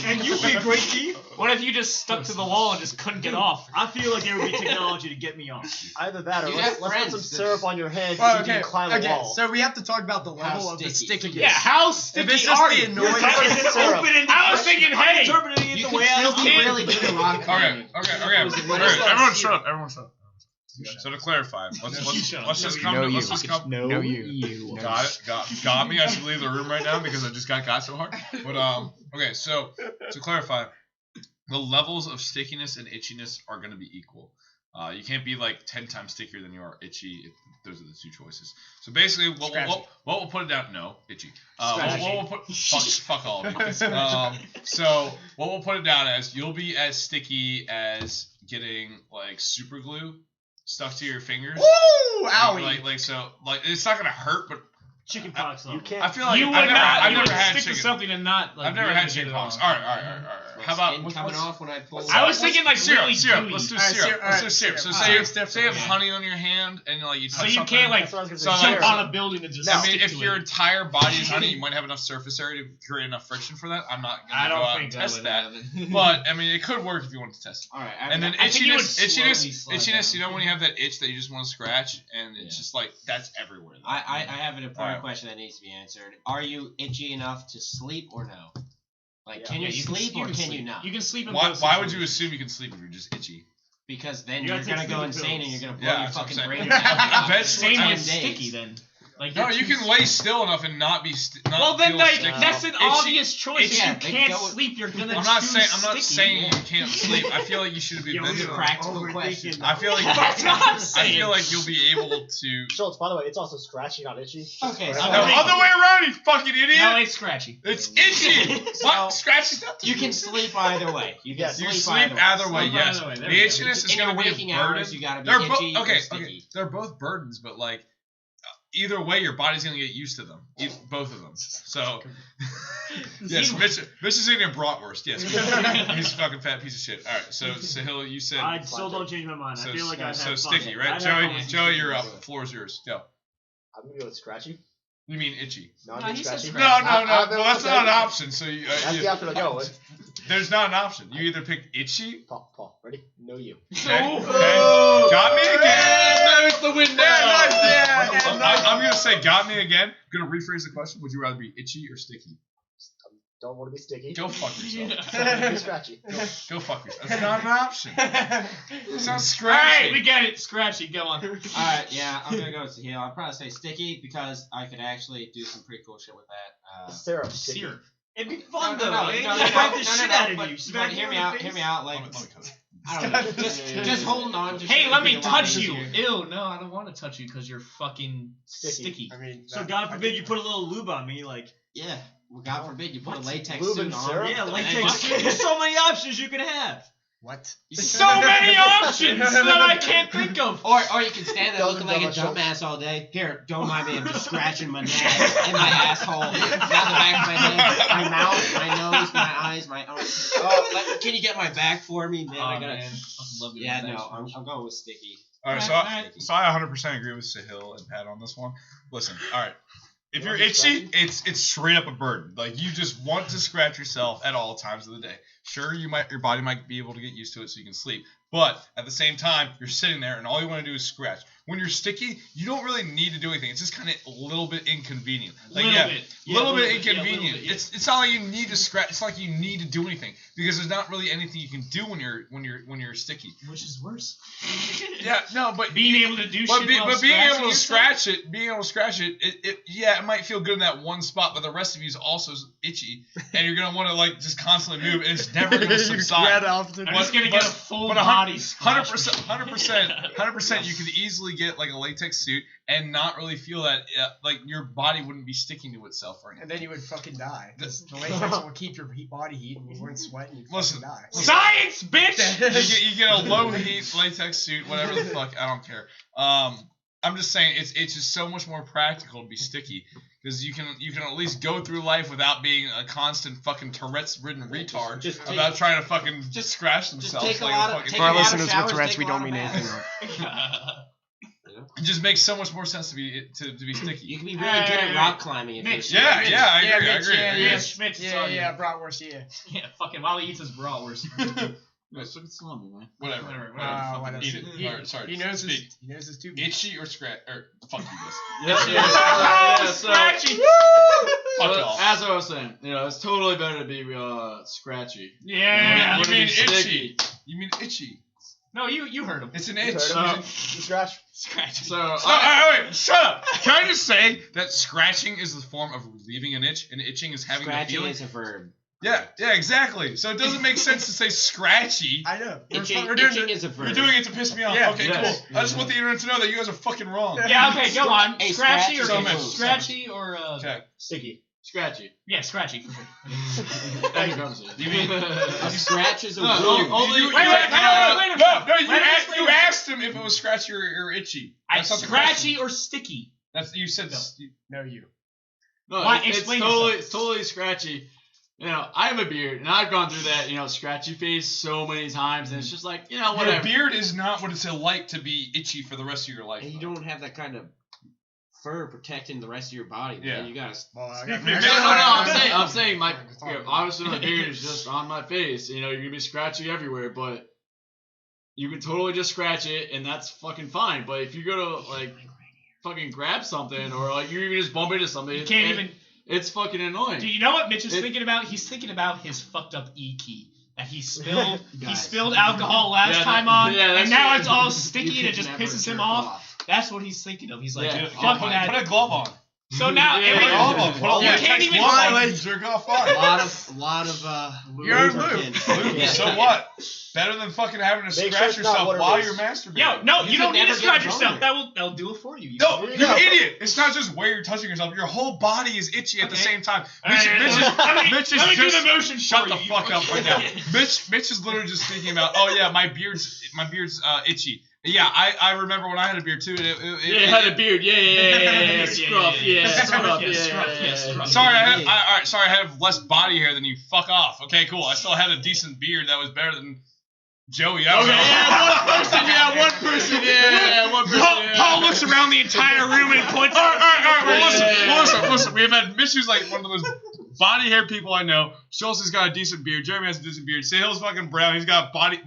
And you'd be a great thief. What if you just stuck to the wall and just couldn't get off? I feel like there would be technology to get me off. Either that or You let's have put friends some that syrup just- on your hand Well, so you okay, can climb a okay. wall. So we have to talk about the How level of the sticky. stickiness. Yeah, how If sticky it's just are the you? annoying. I was thinking, hey, interpreting it You the can way I still see it. really good at rock Okay, climbing. okay. What is that? Everyone shut up. Everyone shut up. So to clarify, let's just come. Let's just come. No, you. Got it. Got me. I should leave the room right now because I just got so hard. But okay. So to clarify, the levels of stickiness and itchiness are going to be equal. You can't be like 10 times stickier than you are itchy. Those are the two choices. So basically, what we'll put it down? No, itchy. What we'll put fuck all of you. So what we'll put it down as, you'll be as sticky as getting like super glue stuck to your fingers. Woo! Owie! Like so, like it's not gonna hurt, but Chicken pox. you level. can't. I feel like you would I've not. never You would had stick chicken. to something and not. Like, I've never really had get chicken it pox. off. All right. How about Skin coming off when I pull? I was thinking like syrup? really Syrup. gooey. Let's do Alright, syrup. syrup, Let's do alright, syrup. So syrup. say you have Yeah. honey on your hand and like you touch So you something. can't like That's what I was gonna So, say. like, jump syrup. on a building and just. I mean, stick if to your it. entire body is honey, you might have enough surface area to create enough friction for that. I'm not I gonna go don't out think and that test would that. happen. But I mean, it could work if you wanted to test it. All right. And then I think you would itchiness. slowly slide down. You know when you have that itch that you just want to scratch, and it's Yeah. just like that's everywhere. I have an important Alright. question that needs to be answered. Are you itchy enough to sleep or no? Like, Yeah. can you sleep or can you sleep. not? You can sleep in Why both would you situations. assume you can sleep if you're just itchy? Because then You you're gotta gonna take go sleeping insane and pills. you're gonna blow Yeah, your that's what I'm fucking saying. brain out. Bet- Same I with am sticky dazed. then. Like No, you're you too can lay still enough and not be. Not Well, then, feel like, sticky. that's an Itchy- obvious choice. Yeah, If they you can't go with- sleep, you're gonna I'm not choose saying. I'm not sticky. saying you can't sleep. I feel like you should be. Yeah, vigilant. we're Practical overthinking question. that. I feel like. That's what I'm I saying. feel like you'll be able to. Schultz, by the way, it's also scratchy, not itchy. Okay, Right? so No, other way around, you fucking idiot. No, it's scratchy. It's itchy. What? Scratchy stuff. You can sleep either way. You can Yes. You sleep, sleep either way. Sleep Yes. either way, The there we go. itchiness is In going your to be waking a burden. hours, you gotta be They're itchy or okay. sticky. They're both burdens, but like either way, your body's going to get used to them. Both of them. So yes, Mitch is eating a bratwurst. Yes, he's a fucking fat piece of shit. All right, so Sahil, you said I still don't change my mind. I feel like I'd have so fun. sticky, right? I'd have fun with Joey, sticky. you're up. Floor is yours. Go. I'm gonna go with scratchy. You mean itchy? No, No, I'm he said scratchy. scratchy. No. Well, that's not an option. So you, That's the option to go with. there's not an option. You either pick itchy. Paul. Ready? No, you. Okay. Got me again. There's the window. I'm gonna say got me again. I'm gonna rephrase the question. Would you rather be itchy or sticky? Don't want to be sticky. Go fuck yourself. Don't want to be scratchy. Go fuck yourself. That's not an option. It's not All scratchy. right, we get it. Scratchy, go on. Alright, yeah, I'm gonna go with Sahil. I'd probably say sticky because I could actually do some pretty cool shit with that. Syrup. Sticky. Syrup. It'd be fun though. no, It'd no, smack the no, shit no, out of but- you. but Smack hear you me in the out. face. Hear me out. Like, Let me cut it. I don't know, just holding on. To Hey, shit let would be me a lot touch you. easier. Ew, no, I don't want to touch you because you're fucking sticky. I mean, So God forbid you put a little lube on me, like Yeah. Well, God forbid you put a latex Lube suit and on. syrup? yeah, and latex. then- There's so many options you can have. What? So many options that I can't think of. Or you can stand there Doesn't looking like a double dumbass all day. Here, don't mind me. I'm just scratching my nads and my asshole, down the back of my head, my mouth, my nose, my eyes, my arms. Oh, can you get my back for me, man? I gotta. Man. I love Yeah, no, I'm going with sticky. All right, so I 100% agree with Sahil and Pat on this one. Listen, all right. If you're itchy, it's straight up a burden. Like you just want to scratch yourself at all times of the day. Sure, your body might be able to get used to it so you can sleep, but at the same time, you're sitting there and all you want to do is scratch. When you're sticky, you don't really need to do anything. It's just kind of a little bit inconvenient. Like little bit inconvenient. It's not like you need to scratch. It's not like you need to do anything because there's not really anything you can do when you're sticky. Which is worse. Yeah, no, but Being able to do but, shit be, while but being able to scratching scratch it, it might feel good in that one spot, but the rest of you is also itchy, and you're gonna want to like just constantly move, and it's never gonna subside. I'm just gonna get a full body scratch. 100%, you could easily get like a latex suit and not really feel that like your body wouldn't be sticking to itself or anything. And then you would fucking die. 'Cause the latex will keep your body heat and you wouldn't sweat and you'd Listen, fucking die. Science, bitch! you get a low heat latex suit, whatever the fuck. I don't care. I'm just saying it's just so much more practical to be sticky because you can at least go through life without being a constant fucking Tourette's-ridden retard about trying to fucking just scratch themselves. Take a like lot of fucking take For our a lot of listeners with showers, Tourette's, take we a lot don't of mean anything. baths. It just makes so much more sense to be sticky. You can be really good at rock climbing if you're Mitch, sticky. Yeah, I agree. Mitch, yeah, Yeah, Schmitz, Yeah, bratwurst, yeah. Yeah, fucking while he eats his bratwurst. Let's look at salami, man. Whatever. Whatever. Eat it. Alright, sorry. He knows Speak. his too. Itchy or scratch or fuck you guys. Yeah, Scratchy! Fuck so, y'all. as I was saying, it's totally better to be scratchy. Yeah. You mean Sticky. itchy? You mean itchy? No, you heard him. It's an You itch. heard him. You Scratch. Scratchy. So, wait, shut up. Can I just say that scratching is the form of relieving an itch, and itching is having the Scratching feeling? is a verb. Yeah, exactly. So it doesn't make sense to say scratchy. I know. Itching is a verb. You're doing it to piss me off. Yeah. Okay, Yes. cool. I just want the internet to know that you guys are fucking wrong. Yeah, okay, go on. Hey, Scratchy or scratch is a scratchy or Okay. Sticky. scratchy. yeah, scratchy for sure. Thank you, conversation. You mean? A scratch is a No, verb. only- You wait a minute. you Let me asked, explain. you asked him if it was scratchy or itchy. That's not the Scratchy question. or sticky? That's you said. No, you. No, Why? it's Explain totally scratchy. I have a beard, and I've gone through that, scratchy phase so many times, and it's just like, Your whatever. beard is not what it's like to be itchy for the rest of your life. And you don't have that kind of fur protecting the rest of your body. Yeah. Man. You gotta. Well, I Speak got for No, yourself. I'm saying obviously my beard is just on my face. You're gonna be scratchy everywhere, but you can totally just scratch it, and that's fucking fine. But if you go to fucking grab something, or you even just bump into something, You can't even. It's fucking annoying. Do you know what Mitch is thinking about? He's thinking about his fucked up E key that he spilled. He Guys. spilled alcohol last Yeah, time on, yeah, that's and now true. it's all You sticky and it could just never pisses him jerk off. That's what he's thinking of. He's like, Yeah. fuck Put that. a glove on. So now, Yeah, every, yeah, Glove on. Put a You latex can't even- glove on. Why? You jerk off A fine. lot of You're lubricant. Lube, Yeah. So what? Better than fucking having to Make sure scratch it's not yourself what it while is. you're masturbating. Yo, no, You you don't could need to never scratch get yourself. boner. That'll do it for you. No, There you you go. idiot! It's not just where you're touching yourself. Your whole body is itchy at the Okay. same time. All right, let me do the motion. Shut for the you. fuck up right now. Mitch is literally just thinking about, oh yeah, my beard's itchy. Yeah, I remember when I had a beard too. Yeah, had a beard. Yeah, scruff. Yeah, scruff. scruff. Sorry, I have less body hair than you. Fuck off. Okay, cool. I still had a decent beard that was better than Joey. I don't know. one person. Yeah, one person. Paul looks around the entire room and points. All right. Well, listen. We've had Mitch who's like one of those body hair people I know. Schultz has got a decent beard. Jeremy has a decent beard. Sahil's fucking brown. He's got more body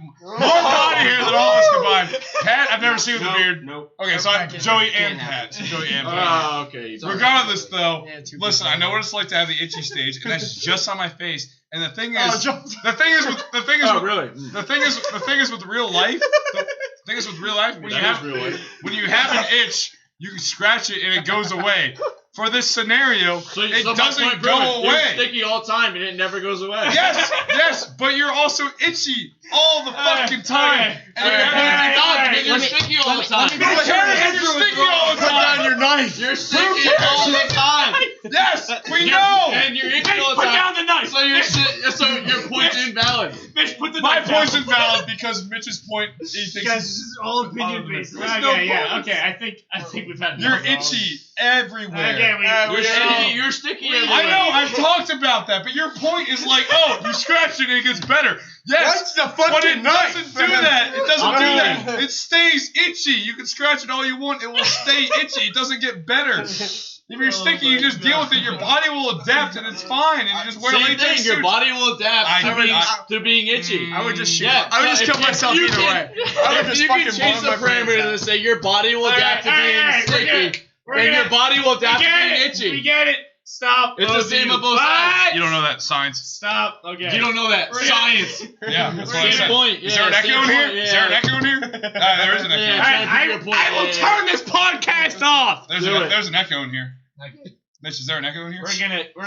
hair than all of us combined. Pat, I've never seen with a beard. Nope. Okay, so Joey and Pat. So Joey and Pat. Okay. Regardless, though, Yeah, two listen, people. I know what it's like to have the itchy stage, and that's just on my face. And the thing is, Oh, the thing is with really? the thing is with real life. The thing is with real life when That you is have real life. when you have an itch, you can scratch it and it goes away. For this scenario, it my doesn't point go proven. away. You're sticky all the time and it never goes away. Yes, but you're also itchy all the fucking time. And Your you're hair having- is not because you're Let me- sticky all the let time. me- Your hair is sticky all the time. Your knife. You're sticky all the time. Yes, we know. And you're itchy all the Put time. down the knife. So your point's invalid. Mitch, put the My knife down. point's invalid because Mitch's point. He thinks Guys, this is all opinion based. There's no Okay, yeah, points. okay. I think we've had You're enough. itchy everywhere. Okay, You're sticky everywhere. I know, I've talked about that, but your point is like, oh, you scratch it and it gets better. Yes, What's the but fucking it knife? doesn't do that. It doesn't do I that. It stays itchy. You can scratch it all you want. It will stay itchy. It doesn't get better. If you're sticky, you just deal with it. Your body will adapt and it's fine. And you just wear Same latex thing. Your suits. body will adapt I- to being itchy. I would just shoot. Yeah, I would just if- kill if myself you either can- way. I would If just you can fucking change blow the my brains parameters out. and say your body will adapt to being sticky, and your body will adapt to being itchy. We get it. Stop. It's the Both of same you. on both sides. You don't know that science. Stop. Okay. You don't know that. We're Science. Yeah, that's what I Same said. point. Is there an Yeah, echo same in here? point, Is there an yeah. echo in here? There is an echo. Yeah, All right, trying to prove your point. I will Yeah. turn this podcast off. There's Do it. there's an echo in here. Mitch, is there an echo in here? We're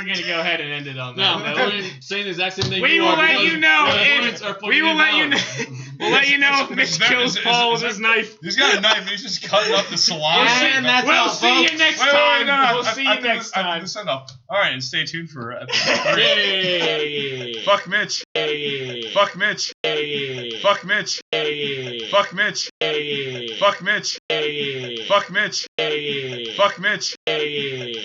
gonna go ahead and end it on No, that. we're saying the exact same thing. We you will are let because you know your if- points are fucking we will let you invalid. We'll let you know if Mitch kills Paul with his knife. He's got a knife and he's just cutting up the salami. And that's We'll all, see you folks. next Wait, time. no, We'll see you next time. Send off. All right, and stay tuned for episode 3. Yay. Fuck Mitch. Yay. Fuck Mitch. Yay. Fuck Mitch. Yay. Fuck Mitch. Yay. Fuck Mitch. Yay. Fuck Mitch. Yay. Fuck Mitch. Yay.